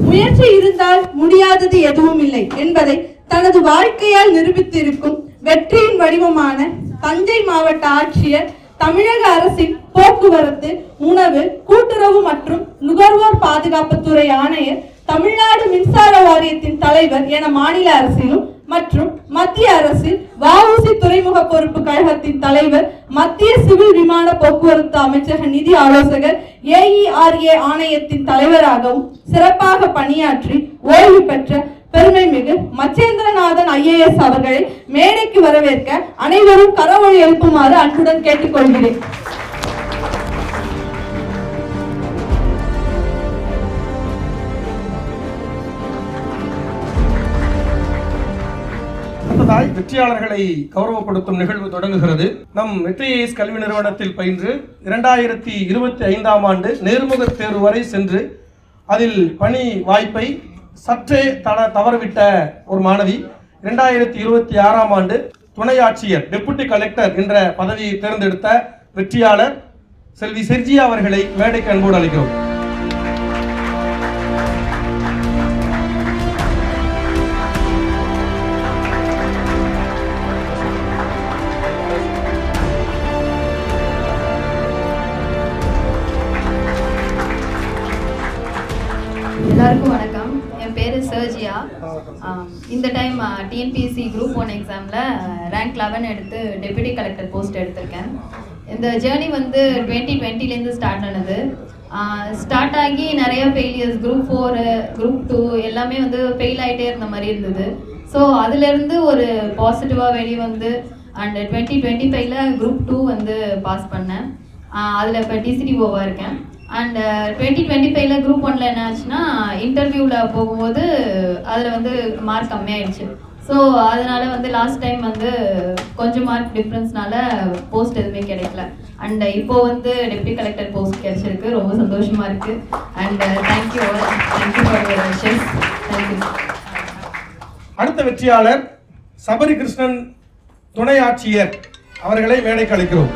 முயற்சி இருந்தால் முடியாதது எதுவும் இல்லை என்பதை தனது வாழ்க்கையால் நிரூபித்திருக்கும் வெற்றியின் வடிவமான தஞ்சை மாவட்ட ஆட்சியர், தமிழக அரசின் போக்குவரத்து, உணவு, கூட்டுறவு மற்றும் நுகர்வோர் பாதுகாப்புத்துறை ஆணையர், தமிழ்நாடு மின்சார வாரியத்தின் தலைவர் என மாநில அரசிலும் மற்றும் மத்திய அரசில் வஉசி துறைமுக பொறுப்பு கழகத்தின் தலைவர், மத்திய சிவில் விமான போக்குவரத்து அமைச்சக நிதி ஆலோசகர், AERA ஆணையத்தின் தலைவராகவும் சிறப்பாக பணியாற்றி ஓய்வு பெற்ற பெருமைமிகு மச்சேந்திரநாதன் IAS அவர்களை மேடைக்கு வரவேற்க அனைவரும் கரவொலி எழுப்புமாறு அன்புடன் கேட்டுக்கொள்கிறேன். வெற்றியாளர்களை கௌரவப்படுத்தும் நிகழ்வு தொடங்குகிறது. நம் மெட்ரிஸ் கல்வி நிறுவனத்தில் பயின்று 2025ஆம் ஆண்டு நேர்முக தேர்வு வரை சென்று அதில் பணி வாய்ப்பை சற்றே தவறவிட்ட ஒரு மாணவி 2026ஆம் ஆண்டு துணை ஆட்சியர், டெபுட்டி கலெக்டர் என்ற பதவியை தேர்ந்தெடுத்த வெற்றியாளர் செல்வி செர்ஜியா அவர்களை மேடைக்கு அன்போடு அழைக்கிறோம். எல்லாருக்கும் வணக்கம். என் பேர் சர்ஜியா. இந்த டைம் டிஎன்பிஎஸ்சி குரூப் 1 எக்ஸாமில் ரேங்க் 11 எடுத்து டெப்யூட்டி கலெக்டர் போஸ்ட் எடுத்திருக்கேன். இந்த ஜேர்னி வந்து 2020லேருந்து ஸ்டார்ட் ஆனது. ஸ்டார்ட் ஆகி நிறைய ஃபெயிலியர்ஸ், குரூப் 4, குரூப் 2 எல்லாமே வந்து ஃபெயில் ஆகிட்டே இருந்த மாதிரி இருந்தது. ஸோ அதுலேருந்து ஒரு பாசிட்டிவாக வெளியே வந்து அண்ட் 2025ல் குரூப் 2 வந்து பாஸ் பண்ணேன். அதில் இப்போ டிசிடிஓவாக இருக்கேன். அண்ட் 2025ல் குரூப் 1ல் என்ன ஆச்சுன்னா, இன்டர்வியூவில் போகும்போது அதில் வந்து மார்க் கம்மியாயிடுச்சு. ஸோ அதனால் வந்து லாஸ்ட் டைம் வந்து கொஞ்சம் மார்க் டிஃப்ரென்ஸ்னால போஸ்ட் எதுவுமே கிடைக்கல. அண்ட் இப்போது வந்து டெப்யூட்டி கலெக்டர் போஸ்ட் கிடைச்சிருக்கு. ரொம்ப சந்தோஷமாக இருக்குது. And thank you for your wishes. Thank you. அடுத்த வெற்றியாளர் சபரி கிருஷ்ணன், துணை ஆட்சியர் அவர்களை மேடைக்கு அழைக்கிறோம்.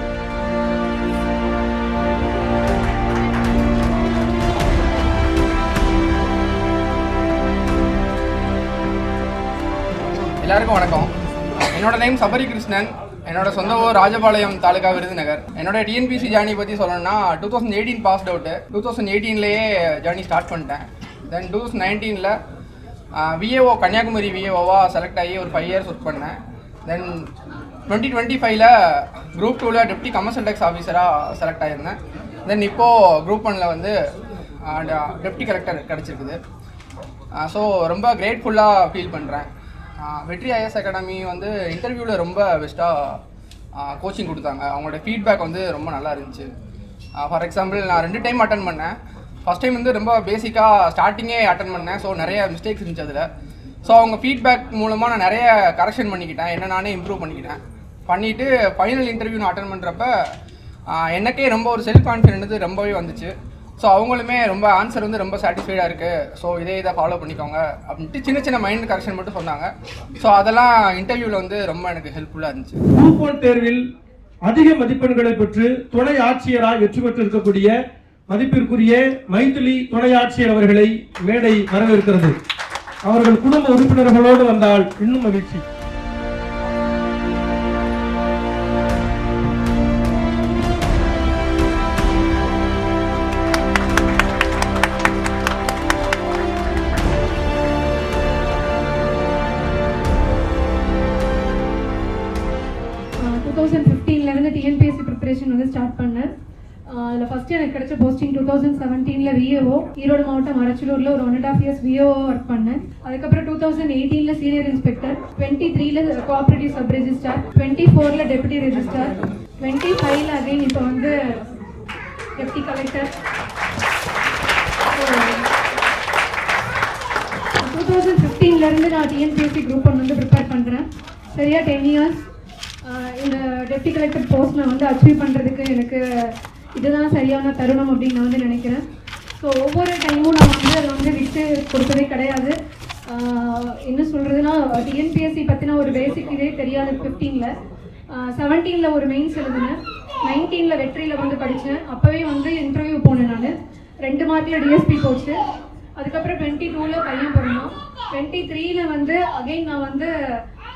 எல்லாருக்கும் வணக்கம். என்னோட நேம் சபரி கிருஷ்ணன். என்னோட சொந்த ஊர் ராஜபாளையம் தாலுகா, விருதுநகர். என்னோட டிஎன்பிசி ஜேர்னி பற்றி சொல்லணும்னா 2018 பாஸ்ட் அவுட்டு. 2018லேயே ஜேர்னி ஸ்டார்ட் பண்ணிட்டேன். தென் 2019ல் விஏஓ, கன்னியாகுமரி விஏஓவாக செலக்ட் ஆகி ஒரு 5 இயர்ஸ் ஒர்க் பண்ணேன். தென் 2025ல் குரூப் 2ல் டெப்டி கமர்ஷியல் டேக்ஸ் ஆஃபீஸராக செலக்ட் ஆகியிருந்தேன். தென் இப்போது குரூப் 1ல் வந்து டெப்டி கலெக்டர் கிடச்சிருக்குது. ஸோ ரொம்ப கிரேட்ஃபுல்லாக ஃபீல் பண்ணுறேன். வெற்றி ஐஎஸ் அகாடமி வந்து இன்டர்வியூவில் ரொம்ப பெஸ்ட்டாக கோச்சிங் கொடுத்தாங்க. அவங்களோட ஃபீட்பேக் வந்து ரொம்ப நல்லா இருந்துச்சு. ஃபார் எக்ஸாம்பிள், நான் 2 டைம் அட்டன் பண்ணேன். ஃபஸ்ட் டைம் வந்து ரொம்ப பேசிக்காக ஸ்டார்டிங்கே அட்டன் பண்ணேன். ஸோ நிறைய மிஸ்டேக்ஸ் இருந்துச்சு அதில். ஸோ அவங்க ஃபீட்பேக் மூலமாக நான் நிறைய கரெக்ஷன் பண்ணிக்கிட்டேன். என்ன நானே இம்ப்ரூவ் பண்ணிவிட்டு ஃபைனல் இன்டர்வியூ நான் அட்டன் பண்ணுறப்ப எனக்கே ரொம்ப ஒரு செல்ஃப் கான்ஃபிடென்ட் ரொம்பவே வந்துச்சு. ஸோ அவங்களுமே ரொம்ப ஆன்சர் வந்து ரொம்ப சாட்டிஸ்ஃபைடாக இருக்குது, ஸோ இதை ஃபாலோ பண்ணிக்கோங்க அப்படின்ட்டு சின்ன மைண்ட் கரெக்ஷன் மட்டும் சொன்னாங்க. ஸோ அதெல்லாம் இன்டர்வியூவில் வந்து ரொம்ப எனக்கு ஹெல்ப்ஃபுல்லாக இருந்துச்சு. குரூப் 1 தேர்வில் அதிக மதிப்பெண்களை பெற்று துணை ஆட்சியராக வெற்றி பெற்று இருக்கக்கூடிய மதிப்பிற்குரிய மைதிலி துணை ஆட்சியர் அவர்களை மேடை வரவேற்கிறது. அவர்கள் குடும்ப உறுப்பினர்களோடு வந்தால் இன்னும் மகிழ்ச்சி. டிஎன்பிஎஸ்சி ப்ரிப்பரேஷன் வந்து ஸ்டார்ட் பண்ணேன். அதில் ஃபஸ்ட்டு எனக்கு கிடைச்ச போஸ்டிங் 2017ல் விஏஓ, ஈரோடு மாவட்டம் அரச்சலூரில் ஒரு 1.5 இயர்ஸ் விஏஓ ஒர்க் பண்ணேன். அதுக்கப்புறம் 2018ல் சீனியர் இன்ஸ்பெக்டர், 23ல் கோஆப்ரேட்டிவ் சப் ரெஜிஸ்ட்ரார், 24ல் டெபுட்டி ரெஜிஸ்ட்ரார், 25ல் அகைன் இப்போ வந்து டெப்டி கலெக்டர். 2015லேருந்து நான் டிஎன்பிஎஸ்சி குரூப் 1 வந்து ப்ரிப்பேர் பண்ணுறேன். சரியாக 10 இயர்ஸ் இந்த டெப்டி கலெக்டர் போஸ்ட் நான் வந்து அச்சீவ் பண்ணுறதுக்கு எனக்கு இதுதான் சரியான தருணம் அப்படின்னு நான் வந்து நினைக்கிறேன். ஸோ ஒவ்வொரு டைமும் நான் வந்து அதை வந்து விட்டு கொடுத்ததே கிடையாது. என்ன சொல்கிறதுனா, டிஎன்பிஎஸ்சி பற்றின ஒரு பேசிக் இதே தெரியாது 15ல். 17ல் ஒரு மெயின்ஸ் எழுதினேன், 19ல் வெற்றியில் வந்து படித்தேன். அப்போவே வந்து இன்டர்வியூ போனேன் நான். 2 மார்க்கில் டிஎஸ்பி போச்சு. அதுக்கப்புறம் 22ல் பையன் பிறந்தோம். 23ல் வந்து அகைன் நான் வந்து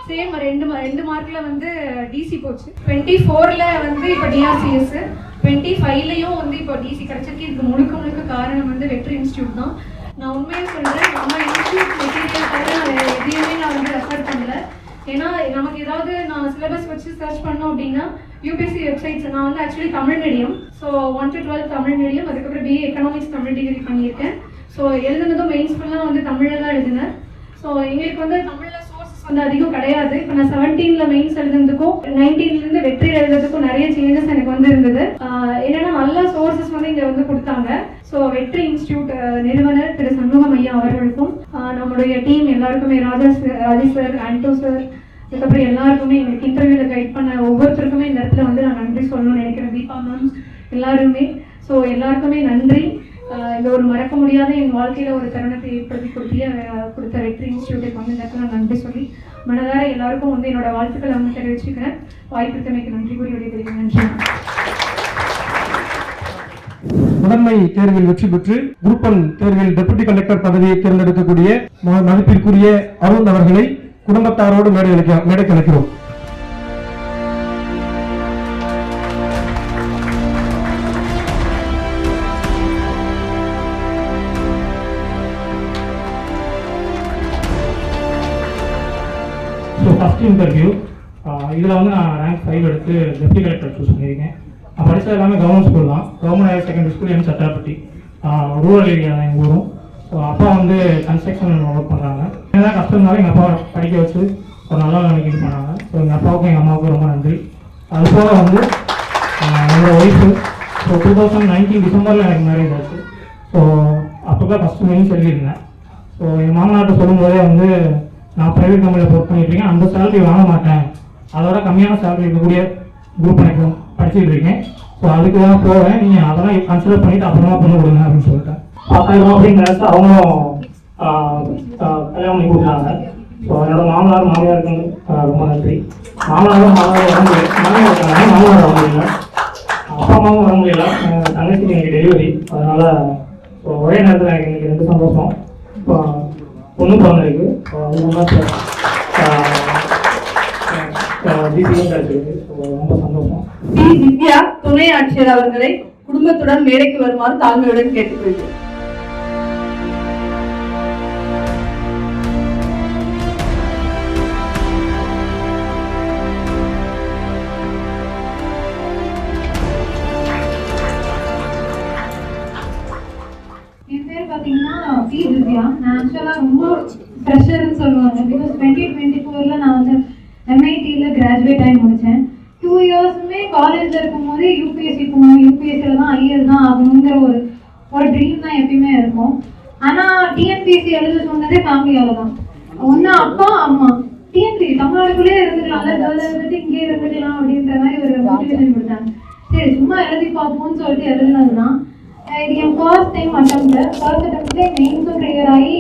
சேம் 2 மார்க்கில் வந்து டிசி போச்சு. 24ல் வந்து இப்போ டிஆர்சிஎஸ், 25லையும் வந்து இப்போ டிசி கிடச்சிருக்கு. இதுக்கு முழுக்க காரணம் வந்து வெற்றி இன்ஸ்டியூட் தான். நான் உண்மையாக சொல்கிறேன், நம்ம இன்ஸ்டியூட் மெட்டீரியல் தவிர எதையுமே நான் வந்து ரெஃபர் பண்ணல. ஏன்னா நமக்கு ஏதாவது நான் சிலபஸ் வச்சு சர்ச் பண்ணோம் அப்படின்னா யூபிஎஸ்சி வெப்சைட்ஸ், நான் வந்து actually Tamil medium, so 1 to 12 Tamil medium, அதுக்கப்புறம் பிஏ எக்கனாமிக்ஸ் தமிழ் டிகிரி பண்ணியிருக்கேன். ஸோ எழுதுனதும் மெயின்ஸ் ஃபுல்லாக வந்து தமிழில் தான் எழுதினேன். ஸோ எங்களுக்கு வந்து தமிழில் சோர்ஸஸ் வந்து அதிகம் கிடையாது. இப்போ நான் 17ல் மெயின்ஸ் எழுதுனதுக்கும் 19லேருந்து வெற்றி எழுதுறதுக்கும் நிறைய சேஞ்சஸ் எனக்கு வந்து இருந்தது. என்னன்னா நல்ல சோர்ஸஸ் வந்து இங்கே வந்து கொடுத்தாங்க. ஸோ வெற்றி இன்ஸ்டியூட் நிறுவனர் திரு சண்முகம் ஐயா அவர்களுக்கும் நம்மளுடைய டீம் எல்லாருக்குமே, ராஜேஷ் சார், ஆண்டோ சார், அதுக்கப்புறம் எல்லாருக்குமே எங்களுக்கு இன்டர்வியூவில் கைட் பண்ண ஒவ்வொருத்தருக்குமே இந்த இடத்துல வந்து நான் நன்றி சொல்லணும்னு நினைக்கிறேன். தீபா மேம் எல்லாருமே. ஸோ எல்லாருக்குமே நன்றி. இந்த ஒரு மறக்க முடியாத என் வாழ்க்கையில் ஒரு தருணத்தை ஏற்படுத்தி கொடுத்த வெற்றி இன்ஸ்டியூட்டுக்கு வந்து இந்த இடத்துல நான் நன்றி சொல்லி மனதார எல்லாருக்கும் வந்து என்னோட வாழ்த்துக்களை வந்து தெரிவிச்சுக்கிறேன். வாய்ப்புத்தமைக்கு நன்றி கூறி விடைபெறுகிறேன். நன்றி. முதன்மை தேர்வில் வெற்றி பெற்று குரூப் 1 தேர்வில் டெபுட்டி கலெக்டர் பதவியை தேர்ந்தெடுக்கக்கூடிய மதிப்பிற்குரிய அருண் அவர்களை குடும்பத்தாரோடு மேடைக்கு அழைக்கிறோம். ஃபஸ்ட் இன்டர்வியூ இதில் வந்து நான் ரேங்க் 5 எடுத்து டெப்டி கலெக்டர் சூஸ் பண்ணியிருக்கேன். நான் படித்தது எல்லாமே கவர்மெண்ட் ஸ்கூல் தான். Government higher secondary school M Sattappatti, rural area தான் எங்கள் ஊரும். ஸோ அப்பா வந்து கன்ஸ்ட்ரக்ஷன் ஒர்க் பண்ணுறாங்க. என்ன கஷ்டம் இருந்தாலும் எங்கள் அப்பா படிக்க வச்சு ஒரு நல்ல நிலைமைக்கு இது பண்ணாங்க. ஸோ எங்கள் அப்பாவுக்கும் எங்கள் அம்மாவுக்கும் ரொம்ப நன்றி. அது போக வந்து என்னோடய ஒய்ஃபு, ஸோ 2019 டிசம்பரில் எனக்கு மேரேஜ் ஆச்சு. ஸோ அப்போ தான் ஃபஸ்ட்டு மெயின்ஸ் எழுதியிருந்தேன். ஸோ எங்கள் மாமனார்ட்ட சொல்லும்போதே வந்து நான் ப்ரைவேட் கம்பெனியில் ஒர்க் பண்ணிட்டுருக்கேன், அந்த சேலரி வாங்க மாட்டேன், அதோட கம்மியான சேலரி இருக்கக்கூடிய குரூப் எனக்கு படிச்சுட்டு இருக்கேன். ஸோ அதுக்கு தான் போவேன், நீங்கள் அதெல்லாம் கன்சிடர் பண்ணிவிட்டு அப்புறமா பண்ண கொடுங்க அப்படின்னு சொல்லிட்டேன். 10,000 அப்படின்னு நினச்சி அவங்களும் கல்யாணம் பண்ணி கொடுத்தாங்க. ஸோ என்னோட மாமியாருக்கு ரொம்ப நன்றி. மாமனாரும் வர முடியல, அப்பா அம்மாவும் வர முடியல, தங்கச்சிக்கு எனக்கு டெலிவரி, அதனால் ஸோ ஒரே நேரத்தில் எனக்கு இன்னைக்கு 2 சந்தோஷம். இப்போ பொண்ணு பிறந்திருக்கு, ரொம்ப சந்தோஷம். பி. திவ்யா துணை ஆட்சியர் அவர்களை குடும்பத்துடன் மேடைக்கு வருமாறு தாழ்மையுடன் கேட்டுக்கொள்கிறேன். என் பேர் பார்த்தீங்கன்னா பி. திவ்யா. நான் ஆக்சுவலாக ரொம்ப ப்ரெஷர்னு சொல்லுவாங்க. பிகாஸ் 2024ல் நான் வந்து MITயில் கிராஜுவேட் ஆகி முடித்தேன். 2 இயர்ஸுமே காலேஜில் இருக்கும்போது யூபிஎஸ்சி போகணும், யூபிஎஸ்சியில் தான் ஐஏஎஸ் தான் ஆகணுங்கிற ஒரு ட்ரீம் தான் எப்பயுமே இருக்கும். ஆனால் டிஎன்பிஎஸ்சி எழுத சொன்னதே ஃபேமிலியால் தான். ஒன்று அப்பா அம்மா, டிஎன்பிஎஸ்சி தமிழ்நாடுக்குள்ளே இருந்துக்கலாம், இருந்துட்டு இங்கே இருந்துக்கலாம் அப்படின்ற மாதிரி ஒரு மோட்டிவேஷன் கொடுத்தாங்க. சரி சும்மா எழுதி பார்ப்போம்னு சொல்லிட்டு எழுதுனது தான். இது என் ஃபர்ஸ்ட் டைம் அட்டம்ப்ட்லேயே மெயின்ஸும் கிளியர் ஆகி,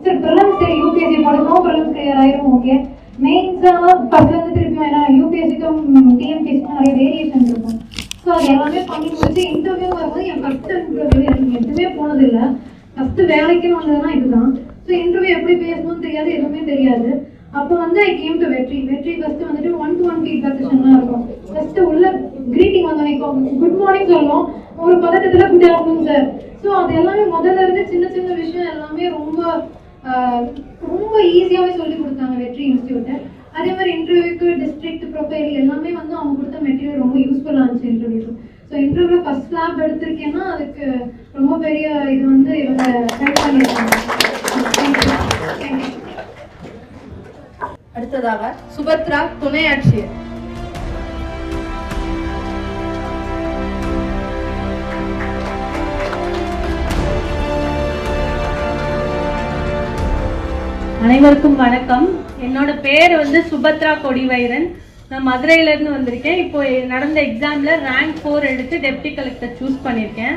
சரி ப்ரிலிம்ஸ் சரி யூபிஎஸ்சி படிக்கணும், ப்ரிலிம்ஸ் கிளியர் ஆகிரும், ஓகே. மெயின்ஸாக ஃபஸ்ட்லேருந்து திருப்பி வேணா யூபிஎஸ்சிக்கும் டிஎன்பிஎஸ்சிக்கும் நிறைய வேரியேஷன் இருக்கும். ஸோ அது எல்லாமே பண்ணி முடிச்சு இன்டர்வியூ வரும்போது என் ஃபஸ்ட் இன்டர்வியூ எனக்கு எதுவுமே போனதில்லை. ஃபஸ்ட்டு வேலைக்குன்னு வந்ததுன்னா இதுதான். ஸோ இன்டர்வியூ எப்படி பேசணும்னு தெரியாது, எதுவுமே தெரியாது. அப்போ வந்து ஐ கேம் டு வெற்றி ஃபஸ்ட்டு வந்துட்டு 1-to-1 ஃபீட்பேக் செஷன்லாம் இருக்கும். ஃபஸ்ட்டு உள்ள க்ரீட்டிங் வந்தோடனே குட் மார்னிங் சொல்லுவோம், ஒரு பதட்டத்தில் குட் ஆஃப்டர்நூன் சார். ஸோ அது எல்லாமே முதல்ல இருந்து சின்ன சின்ன விஷயம் எல்லாமே ரொம்ப ஈஸியாகவே சொல்லி கொடுத்தாங்க வெற்றி இன்ஸ்டியூட்டு. அதே மாதிரி இன்டர்வியூக்கு டிஸ்ட்ரிக்ட் ப்ரொஃபைல் எல்லாமே வந்து அவங்க கொடுத்த மெட்டீரியல் ரொம்ப யூஸ்ஃபுல்லாக இருந்துச்சு இன்டர்வியூக்கு. ஸோ இன்டர்வியூ ஃபஸ்ட் லேப் எடுத்திருக்கேன்னா அதுக்கு ரொம்ப பெரிய இது வந்து இவங்க கைட் பண்ணியிருக்காங்க. அடுத்ததாக சுபத்ரா துணை ஆட்சியர். அனைவருக்கும் வணக்கம். என்னோட பேர் வந்து சுபத்ரா கொடிவைரன். நான் மதுரையிலேருந்து வந்திருக்கேன். இப்போ நடந்த எக்ஸாமில் ரேங்க் 4 எடுத்து டெப்டி கலெக்டர் சூஸ் பண்ணியிருக்கேன்.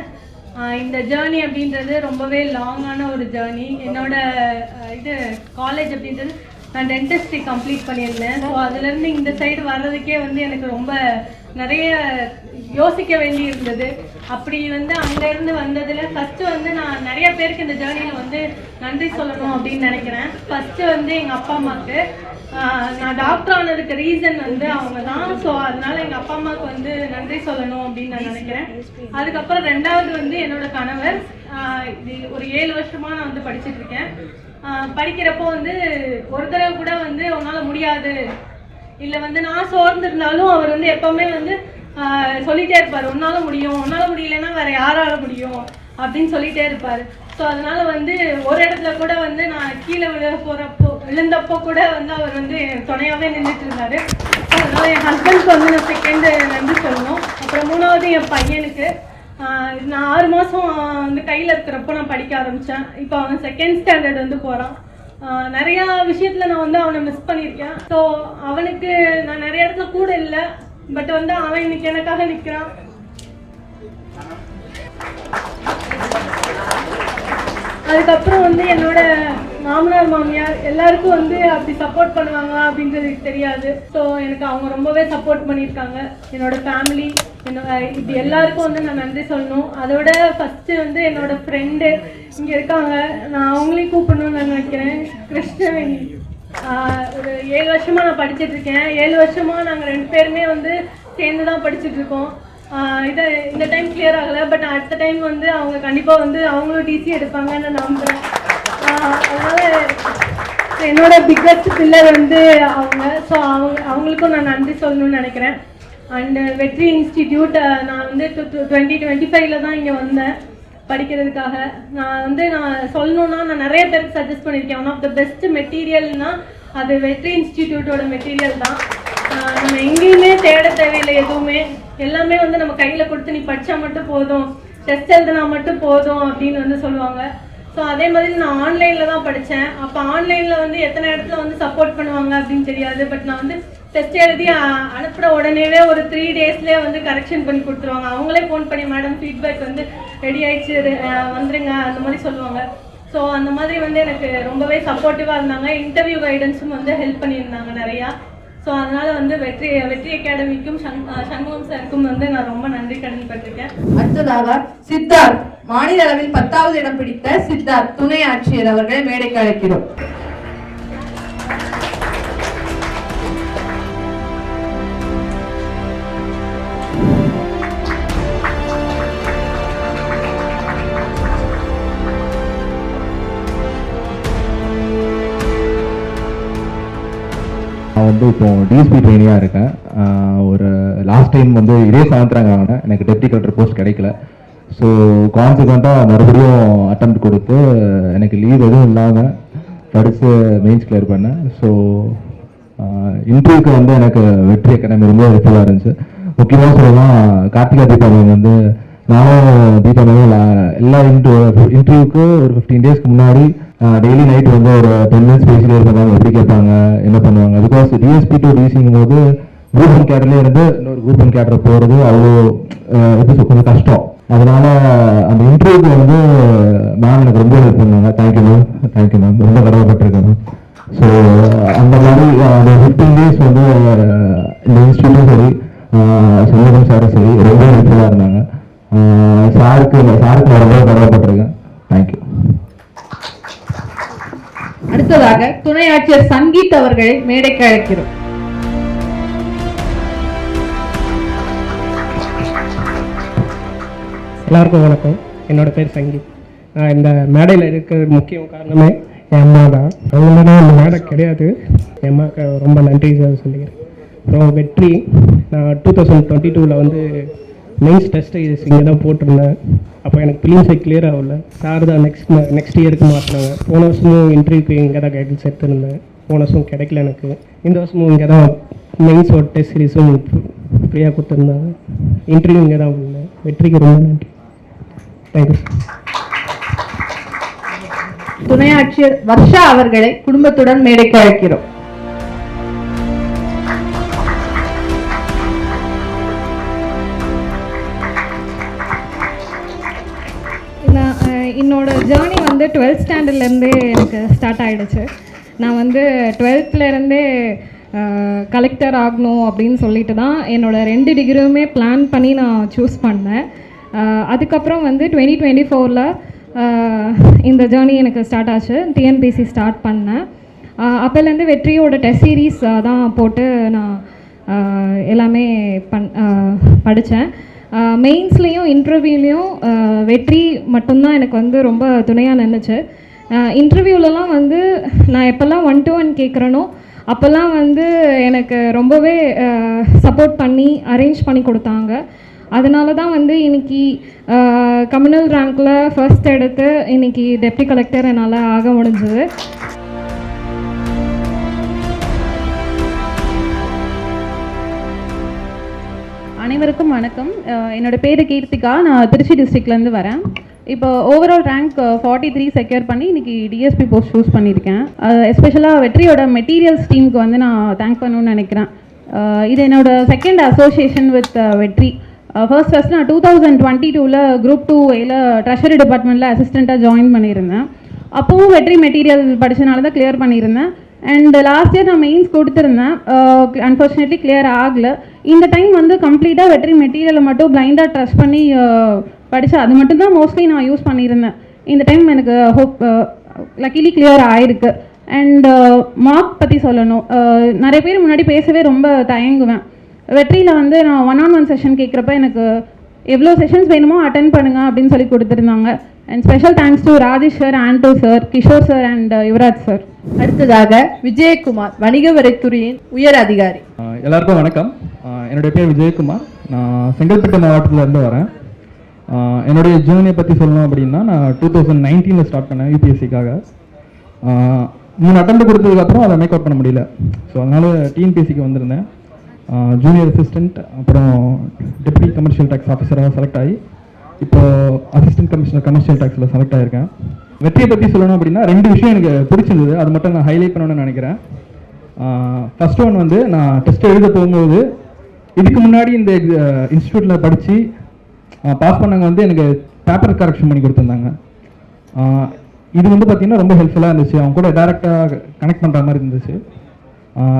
இந்த ஜேர்னி அப்படின்றது ரொம்பவே லாங்கான ஒரு ஜேர்னி. என்னோட இது காலேஜ் அப்படின்றது நான் டென்டிஸ்ட்ரி கம்ப்ளீட் பண்ணியிருந்தேன். ஸோ அதுலேருந்து இந்த சைடு வர்றதுக்கே வந்து எனக்கு ரொம்ப நிறைய யோசிக்க வேண்டி இருந்தது. அப்படி வந்து அங்கேருந்து வந்ததில் ஃபஸ்ட்டு வந்து நான் நிறைய பேருக்கு இந்த ஜேர்னியில் வந்து நன்றி சொல்லணும் அப்படின்னு நினைக்கிறேன். ஃபஸ்ட்டு வந்து எங்கள் அப்பா அம்மாவுக்கு. நான் டாக்டர் ஆனதுக்கு ரீசன் வந்து அவங்க தான். ஸோ அதனால எங்கள் அப்பா அம்மாவுக்கு வந்து நன்றி சொல்லணும் அப்படின்னு நான் நினைக்கிறேன். அதுக்கப்புறம் ரெண்டாவது வந்து என்னோட கணவர். இது ஒரு 7 வருஷமாக நான் வந்து படிச்சுட்டு இருக்கேன். படிக்கிறப்போ வந்து ஒரு தடவை கூட வந்து உன்னால் முடியாது இல்லை வந்து நான் சோர்ந்திருந்தாலும் அவர் வந்து எப்போவுமே வந்து சொல்லிகிட்டே இருப்பார், உன்னால் முடியும், உன்னால் முடியலன்னா வேறு யாரால முடியும் அப்படின்னு சொல்லிகிட்டே இருப்பார். ஸோ அதனால வந்து ஒரு இடத்துல கூட வந்து நான் கீழே விழுந்தப்போ கூட வந்து அவர் வந்து துணையாகவே நின்றுட்டு இருந்தார். ஸோ அதனால என் ஹஸ்பண்ட்க்கு வந்து நான் செகண்டு நன்றி சொல்லணும். அப்புறம் மூணாவது என் பையனுக்கு. நான் 6 மாதம் வந்து கையில் இருக்கிறப்போ நான் படிக்க ஆரம்பித்தேன். இப்போ அவன் 2nd ஸ்டாண்டர்ட் வந்து போகிறான். நிறையா விஷயத்தில் நான் வந்து அவனை மிஸ் பண்ணியிருக்கேன். ஸோ அவனுக்கு நான் நிறைய இடத்துல கூட இல்லை, பட் வந்து அவன் இன்னைக்கு எனக்காக நிற்கிறான். அதுக்கப்புறம் வந்து என்னோட மாமனார் மாமியார் எல்லாருக்கும் வந்து அப்படி சப்போர்ட் பண்ணுவாங்களா அப்படின்றது தெரியாது. ஸோ எனக்கு அவங்க ரொம்பவே சப்போர்ட் பண்ணியிருக்காங்க. என்னோட ஃபேமிலி இப்படி எல்லாருக்கும் வந்து நான் நன்றி சொல்லணும். அதோட ஃபஸ்ட்டு வந்து என்னோட ஃப்ரெண்டு இங்கே இருக்காங்க, நான் அவங்களையும் கூப்பிடணும்னு நான் நினைக்கிறேன். கிருஷ்ணவேணி. ஒரு 7 வருஷமாக நான் படிச்சுட்டு இருக்கேன். 7 வருஷமாக நாங்கள் 2 பேருமே வந்து சேர்ந்து தான் படிச்சுட்டு இருக்கோம். இந்த டைம் கிளியர் ஆகலை, பட் அடுத்த டைம் வந்து அவங்க கண்டிப்பாக வந்து அவங்களும் டிசி எடுப்பாங்கன்னு நான் நம்புகிறேன். அதனால் என்னோட பிக்கஸ்ட் பில்லர் வந்து அவங்க. ஸோ அவங்களுக்கும் நான் நன்றி சொல்லணும்னு நினைக்கிறேன். அண்டு வெற்றி இன்ஸ்டிடியூட் நான் வந்து 2025 தான் இங்கே வந்தேன் படிக்கிறதுக்காக. நான் சொல்லணுன்னா நான் நிறைய பேருக்கு சஜஸ்ட் பண்ணியிருக்கேன். ஒன் ஆஃப் த பெஸ்ட் மெட்டீரியல்னால் அது வெற்றி இன்ஸ்டிடியூட்டோட மெட்டீரியல் தான். நம்ம எங்கேயுமே தேட தேவையில்லை, எதுவுமே எல்லாமே வந்து நம்ம கையில் கொடுத்து நீ படித்தா மட்டும் போதும், டெஸ்ட் எழுதுனா மட்டும் போதும் அப்படின்னு வந்து சொல்லுவாங்க. ஸோ அதே மாதிரி நான் ஆன்லைனில் தான் படித்தேன். அப்போ ஆன்லைனில் வந்து எத்தனை இடத்துல வந்து சப்போர்ட் பண்ணுவாங்க அப்படின்னு தெரியாது. பட் நான் வந்து டெஸ்ட் எழுதி அனுப்புகிற உடனேவே ஒரு 3 டேஸ்லேயே வந்து கரெக்ஷன் பண்ணி கொடுத்துருவாங்க. அவங்களே ஃபோன் பண்ணி மேடம் ஃபீட்பேக் வந்து ரெடி ஆயிடுச்சு, வந்துருங்க அந்த மாதிரி சொல்லுவாங்க. ஸோ அந்த மாதிரி வந்து எனக்கு ரொம்பவே சப்போர்ட்டிவாக இருந்தாங்க. இன்டர்வியூ கைடன்ஸும் வந்து ஹெல்ப் பண்ணியிருந்தாங்க நிறையா. ஸோ அதனால் வந்து வெற்றி அகாடமிக்கும் சண்முகம் சாருக்கும் வந்து நான் ரொம்ப நன்றி கடன் பட்டிருக்கேன். அடுத்ததாக சித்தார்த், மாநில அளவில் 10வது இடம் பிடித்த சித்தார்த் துணை ஆட்சியர் அவர்களை மேடைக்கு அழைக்கிறோம். நான் வந்து இப்போ டிஎஸ்பி ட்ரெயினியாக இருக்கேன். ஒரு லாஸ்ட் டைம் வந்து இதே 7th ரேங்க் வாங்கினேன், எனக்கு டெப்டி கலெக்டர் போஸ்ட் கிடைக்கல. ஸோ கான்சிக்வெண்ட்டாக மறுபடியும் அட்டெம்ப்ட் கொடுத்து எனக்கு லீவ் எதுவும் இல்லாமல் படித்து மெயின்ஸ் கிளியர் பண்ணேன். ஸோ இன்டர்வியூக்கு வந்து எனக்கு வெற்றி அகாடமி ரொம்ப ஹெல்ப்ஃபுல்லாக இருந்துச்சு. முக்கியமாக சொல்லலாம், கார்த்திகா தீபாவளி வந்து நானும் தீபாவளியும் எல்லா இன்டர்வியூக்கு ஒரு 15 டேஸ்க்கு முன்னாடி டெய்லி நைட் வந்து ஒரு 10 மினிட்ஸ் பேசிட்டே இருப்பாங்க, எப்படி கேட்பாங்க, என்ன பண்ணுவாங்க. பிகாஸ் டிஎஸ்பி டு டிசிங்கும் போது குரூப் 1 கேடர்லேயே இருந்து இன்னொரு குரூப் 1 கேடர் போகிறது அவ்வளோ எப்படி கொஞ்சம் கஷ்டம். அதனால அந்த இன்டர்வியூக்கு வந்து மேம் எனக்கு ரொம்ப ஹெல்ப் பண்ணுவாங்க. தேங்க்யூ மேம், ரொம்ப கடமைப்பட்டிருக்கேன் மேம். ஸோ அந்த மாதிரி அந்த 15 டேஸ் வந்து இந்த இன்ஸ்டியூட்டும் சரி சண்முகம் சாரும் சரி ரொம்ப ஹெல்ப்ஃபுல்லாக இருந்தாங்க. சாருக்கு நான் ரொம்ப கடமைப்பட்டிருக்கேன். தேங்க்யூ. அடுத்ததாக துணை ஆட்சியர் சங்கீத் அவர்களை மேடைக்கு அழைக்கிறோம். எல்லாருக்கும் வணக்கம். என்னோட பேர் சங்கீத். நான் இந்த மேடையில் இருக்கிற முக்கிய காரணமே என் அம்மா தான். அவங்க தான் இந்த மேடை கிடையாது. என் அம்மாவுக்கு ரொம்ப நன்றி சொல்லிக்கிறேன். அப்புறம் வெற்றி, நான் 2022 வந்து மெயின்ஸ் டெஸ்ட்டு இங்கே தான் போட்டிருந்தேன். அப்போ எனக்கு ப்ரீலிம்ஸை கிளியர் ஆகல. சார் தான் நெக்ஸ்ட் இயருக்கு மாற்றினாங்க. போன வருஷமும் இன்டர்வியூக்கு இங்கே தான் கைடன்ஸ் எடுத்துருந்தேன். போன வருஷம் கிடைக்கல எனக்கு. இந்த வருஷமும் இங்கே தான் மெயின்ஸோட டெஸ்ட் சீரீஸும் ஃப்ரீயாக கொடுத்துருந்தாங்க. இன்டர்வியூ இங்கே தான் பண்ணேன். வெற்றிக்கு ரொம்ப நன்றி. தேங்க்யூ. துணை ஆட்சியர் வர்ஷா அவர்களை குடும்பத்துடன் மேடைக்கு அழைக்கிறோம். என்னோட ஜேர்னி வந்து 12th ஸ்டாண்டர்ட்லேருந்தே எனக்கு ஸ்டார்ட் ஆகிடுச்சு. நான் வந்து 12th-லேருந்தே கலெக்டர் ஆகணும் அப்படின்னு சொல்லிட்டு தான் என்னோடய 2 டிகிரியுமே பிளான் பண்ணி நான் சூஸ் பண்ணேன். அதுக்கப்புறம் வந்து 2024ல் இந்த ஜேர்னி எனக்கு ஸ்டார்ட் ஆச்சு. டிஎன்பிஎஸ்சி ஸ்டார்ட் பண்ணேன். அப்போலேருந்து வெற்றியோட டெஸ்ட் சீரீஸ் தான் போட்டு நான் எல்லாமே படித்தேன். மெயின்ஸ்லேயும் இன்டர்வியூலேயும் வெற்றி மட்டும்தான் எனக்கு வந்து ரொம்ப துணையாக நின்றுச்சு. இன்டர்வியூலலாம் வந்து நான் எப்போல்லாம் 1-to-1 கேட்குறேனோ அப்போல்லாம் வந்து எனக்கு ரொம்பவே சப்போர்ட் பண்ணி அரேஞ்ச் பண்ணி கொடுத்தாங்க. அதனால தான் வந்து இன்றைக்கி கம்யூனல் ரேங்க்கில் ஃபர்ஸ்ட் எடுத்து இன்றைக்கி டெப்டி கலெக்டர் என்னால் ஆக முடிஞ்சது. அனைவருக்கும் வணக்கம். என்னோடய பேர் கீர்த்திகா. நான் திருச்சி டிஸ்ட்ரிக்ட்லேருந்து வரேன். இப்போ ஓவரால் ரேங்க் 43 செக்யூர் பண்ணி இன்றைக்கி டிஎஸ்பி போஸ்ட் சூஸ் பண்ணியிருக்கேன். எஸ்பெஷலாக வெற்றியோட மெட்டீரியல்ஸ் டீமுக்கு வந்து நான் தேங்க் பண்ணணும்னு நினைக்கிறேன். இது என்னோடய செகண்ட் அசோசியேஷன் வித் வெற்றி. ஃபர்ஸ்ட் நான் 2022ல் குரூப் 2A ட்ரெஷரி டிபார்ட்மெண்ட்டில் அசிஸ்டண்ட்டாக ஜாயின் பண்ணியிருந்தேன். அப்போவும் வெற்றி மெட்டீரியல் படித்தனால தான் கிளியர் பண்ணியிருந்தேன். அண்ட் லாஸ்ட் இயர் நான் மெயின்ஸ் கொடுத்துருந்தேன். அன்ஃபார்ச்சுனேட்லி கிளியர் ஆகலை. இந்த டைம் வந்து கம்ப்ளீட்டாக வெற்றி மெட்டீரியலை மட்டும் பிளைண்டாக ட்ரஸ்ட் பண்ணி படித்தா அது மட்டும்தான் மோஸ்ட்லி நான் யூஸ் பண்ணியிருந்தேன். இந்த டைம் எனக்கு லக்கிலி கிளியர் ஆகிருக்கு. அண்ட் மார்க் பற்றி சொல்லணும். நிறைய பேர் முன்னாடி பேசவே ரொம்ப தயங்குவேன். வெற்றியில் வந்து நான் 1-on-1 செஷன் கேட்குறப்ப எனக்கு எவ்வளோ செஷன்ஸ் வேணுமோ அட்டென்ட் பண்ணுங்க அப்படின்னு சொல்லி கொடுத்துருந்தாங்க. And special thanks to Rajesh sir, Anto sir, Kishore sir and Yuvaraj sir. அடுத்ததாக விஜயகுமார், வணிக வரித்துறையின் உயர் அதிகாரி. எல்லாருக்கும் வணக்கம். என்னுடைய பேர் விஜயகுமார். நான் செங்கல்பட்டு மாவட்டத்திலேருந்து வரேன். என்னுடைய ஜேர்னியை பற்றி சொல்லணும் அப்படின்னா, நான் 2019 ஸ்டார்ட் பண்ணேன் யூபிஎஸ்சிக்காக. 3 அட்டெம்ப்ட் கொடுத்ததுக்கப்புறம் அதை மேக் அவுட் பண்ண முடியல. ஸோ அதனால் டிஎன்பிஎஸ்சிக்கு வந்திருந்தேன். ஜூனியர் அசிஸ்டண்ட், அப்புறம் டெப்யூட்டி கமர்ஷியல் டேக்ஸ் ஆஃபீஸராக செலக்ட் ஆகி இப்போது அசிஸ்டன்ட் கமிஷனர் கமர்ஷியல் டேக்ஸில் செலக்ட் ஆகியிருக்கேன். வெற்றியை பற்றி சொல்லணும் அப்படின்னா 2 விஷயம் எனக்கு பிடிச்சிருந்தது. அது மட்டும் நான் ஹைலைட் பண்ணணும்னு நினைக்கிறேன். ஃபர்ஸ்ட் ஒன் வந்து நான் டெஸ்ட் எழுத போகும்போது இதுக்கு முன்னாடி இந்த இன்ஸ்டியூட்டில் படித்து பாஸ் பண்ணவங்க வந்து எனக்கு பேப்பர் கரெக்ஷன் பண்ணி கொடுத்துருந்தாங்க. இது வந்து பார்த்திங்கன்னா ரொம்ப ஹெல்ப்ஃபுல்லாக இருந்துச்சு. அவங்க கூட டேரெக்டாக கனெக்ட் பண்ணுற மாதிரி இருந்துச்சு.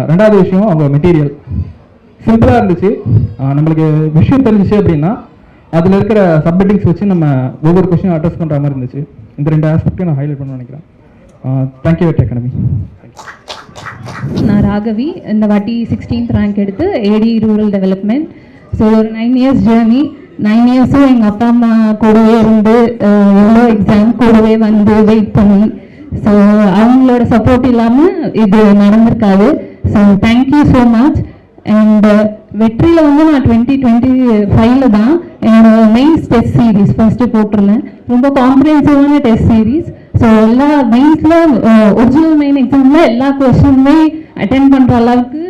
2வது விஷயம் அவங்க மெட்டீரியல் சிம்பிளாக இருந்துச்சு. நம்மளுக்கு விஷயம் தெரிஞ்சிச்சு அப்படின்னா அதில் இருக்கிற சப்மிட்டிங்ஸ் வச்சு நம்ம ஒவ்வொரு கொஸ்டினும் அட்ரஸ் பண்ணுற மாதிரி இருந்துச்சு. இந்த 2 ஆஸ்பெக்ட்டையும் நான் ஹைலைட் பண்ண நினைக்கிறேன். தேங்க்யூ வெற்றி அகாடமி. நான் ராகவி. இந்த வாட்டி 16th ரேங்க் எடுத்து ஏடி ரூரல் டெவலப்மெண்ட். ஸோ ஒரு 9 இயர்ஸ் ஜேர்னி. 9 இயர்ஸும் எங்கள் அப்பா அம்மா கூடவே இருந்து எவ்வளோ எக்ஸாம் கூடவே வந்து வெயிட் பண்ணி, ஸோ அவங்களோட சப்போர்ட் இல்லாமல் இது நடந்திருக்காது. So thank you so much. And வெற்றியில் வந்து நான் 2025ல் தான் என்னோட மெயின்ஸ் டெஸ்ட் சீரீஸ் ஃபர்ஸ்ட்டு போட்டிருந்தேன். ரொம்ப காம்ப்ரிஹென்சிவான டெஸ்ட் சீரீஸ். ஸோ எல்லா மெயின்ஸில் ஒரிஜினல் மெயின் எக்ஸாமில் எல்லா கொஸ்டினுமே அட்டென்ட் பண்ணுற அளவுக்கு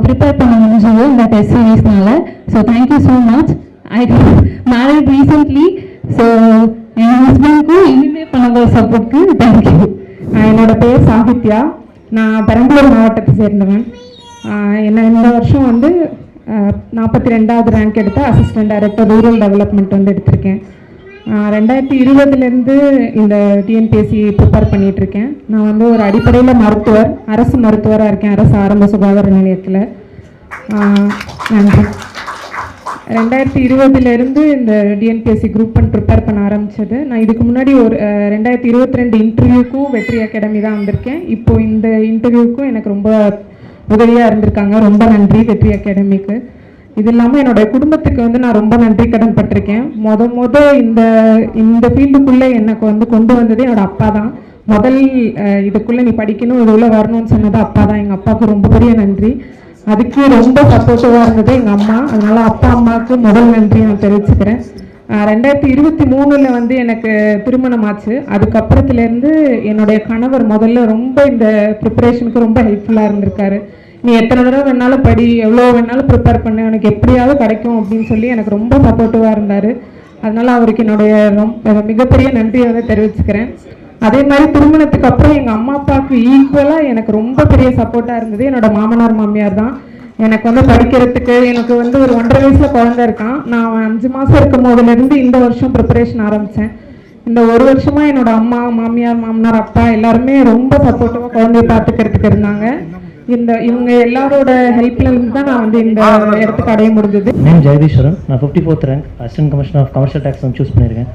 ப்ரிப்பேர் பண்ண முடிஞ்சது இந்த டெஸ்ட் சீரீஸ்னால. So thank you so much. I married recently. So என் ஹஸ்பண்டுக்கும் இனிமேல் பண்ண சப்போர்ட்க்கு தேங்க்யூ. என்னோட பேர் சாகித்யா. நான் பெரம்பலூர் மாவட்டத்தை சேர்ந்தவன். என்ன இந்த வருஷம் வந்து 42வது ரேங்க் எடுத்து அசிஸ்டன்ட் டைரக்டர் ரூரல் டெவலப்மெண்ட் வந்து எடுத்திருக்கேன். 2020லேருந்து இந்த டிஎன்பிஎஸ்சி ப்ரிப்பேர் பண்ணிகிட்ருக்கேன். நான் வந்து ஒரு அடிப்படையில் மருத்துவர், அரசு மருத்துவராக இருக்கேன் அரசு ஆரம்ப சுகாதார நிலையத்தில். நன்றி. 2020லேருந்து இந்த டிஎன்பிஎஸ்சி குரூப் 1 ப்ரிப்பேர் பண்ண ஆரம்பித்தது. நான் இதுக்கு முன்னாடி ஒரு 2022 இன்டர்வியூக்கும் வெற்றி அகாடமி தான் வந்திருக்கேன். இப்போது இந்த இன்டர்வியூக்கும் எனக்கு ரொம்ப உதவியாக இருந்திருக்காங்க. ரொம்ப நன்றி வெற்றி அகாடமிக்கு. இது இல்லாமல் என்னோடய குடும்பத்துக்கு வந்து நான் ரொம்ப நன்றி கடன் பட்டிருக்கேன். இந்த ஃபீல்டுக்குள்ளே எனக்கு வந்து கொண்டு வந்ததே என்னோடய அப்பா தான். இதுக்குள்ளே நீ படிக்கணும், இது உள்ள வரணும்னு சொன்னது அப்பா தான். எங்கள் அப்பாவுக்கு ரொம்ப பெரிய நன்றி. அதுக்கு ரொம்ப சப்போர்ட்டிவாக இருந்தது எங்கள் அம்மா. அதனால் அப்பா அம்மாவுக்கு முதல் நன்றி நான் தெரிவிச்சுக்கிறேன். 2023ல் வந்து எனக்கு திருமணம் ஆச்சு. அதுக்கப்புறத்துலேருந்து என்னுடைய கணவர் முதல்ல ரொம்ப இந்த ப்ரிப்பரேஷனுக்கு ரொம்ப ஹெல்ப்ஃபுல்லாக இருந்திருக்காரு. நீ எத்தனை தடவை வேணாலும் படி, எவ்வளோ வேணாலும் ப்ரிப்பேர் பண்ணு, எனக்கு எப்படியாவது கிடைக்கும் அப்படின்னு சொல்லி எனக்கு ரொம்ப சப்போர்ட்டிவாக இருந்தார். அதனால் அவருக்கு என்னுடைய மிகப்பெரிய நன்றியை வந்து தெரிவிச்சுக்கிறேன். அதே மாதிரி திருமணத்துக்கு அப்புறம் எங்கள் அம்மா அப்பாவுக்கு ஈக்குவலாக எனக்கு ரொம்ப பெரிய சப்போர்ட்டாக இருந்தது என்னோடய மாமனார் மாமியார் தான். எனக்கு வந்து படிக்கிறதுக்கு எனக்கு வந்து ஒரு 1.5 வயசில் குழந்தை இருக்கான். நான் 5 மாதம் இருக்கும் போதுலேருந்து இந்த வருஷம் ப்ரிப்பரேஷன் ஆரம்பித்தேன். இந்த ஒரு வருஷமா என்னோட அம்மா, மாமியார், மாமனார், அப்பா எல்லாருமே ரொம்ப சப்போர்ட்டிவாக குழந்தைய பார்த்துக்கிறதுக்கு இருந்தாங்க. இவங்க எல்லாரோட ஹெல்ப்ல இருந்து தான் நான் வந்து இந்த இடத்துக்கு அடைய முடிஞ்சது. நேம் ஜெயதீஸ்வரன். நான் 54th rank assistant commissioner of commercial tax வந்து சூஸ் பண்ணியிருக்கேன்.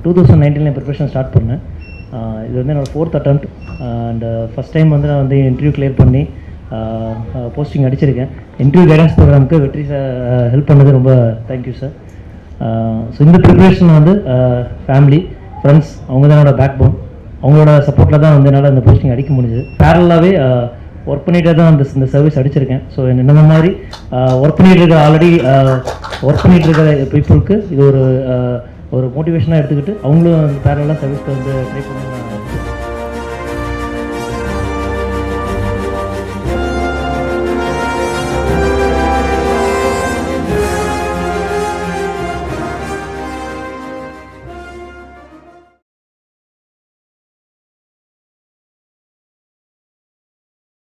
2019 ப்ரிப்பரேஷன் ஸ்டார்ட் பண்ணேன். இது வந்து என்னோடய 4th attempt and first time வந்து நான் வந்து இன்டர்வியூ கிளியர் பண்ணி போஸ்டிங் அடிச்சிருக்கேன். இன்டர்வியூ கைடன்ஸ் ப்ரோக்ராமுக்கு வெற்றி சார் ஹெல்ப் பண்ணது ரொம்ப தேங்க்யூ சார். ஸோ இந்த ப்ரிப்பரேஷன் வந்து ஃபேமிலி, ஃப்ரெண்ட்ஸ், அவங்க தான் என்னோட பேக் போன். அவங்களோட சப்போர்ட்டில் தான் வந்து என்னால் இந்த போஸ்டிங் அடிக்க முடிஞ்சுது. பேரலாகவே ஒர்க் பண்ணிகிட்டே தான் இந்த சர்வீஸ் அடிச்சிருக்கேன். ஸோ இந்த மாதிரி ஒர்க் பண்ணிகிட்டு இருக்க ஆல்ரெடி ஒர்க் பண்ணிகிட்டு இருக்கிற பீப்புளுக்கு இது ஒரு மோட்டிவேஷனாக எடுத்துக்கிட்டு அவங்களும் பேரலாக சர்வீஸ்க்கு வந்து ட்ரை பண்ணி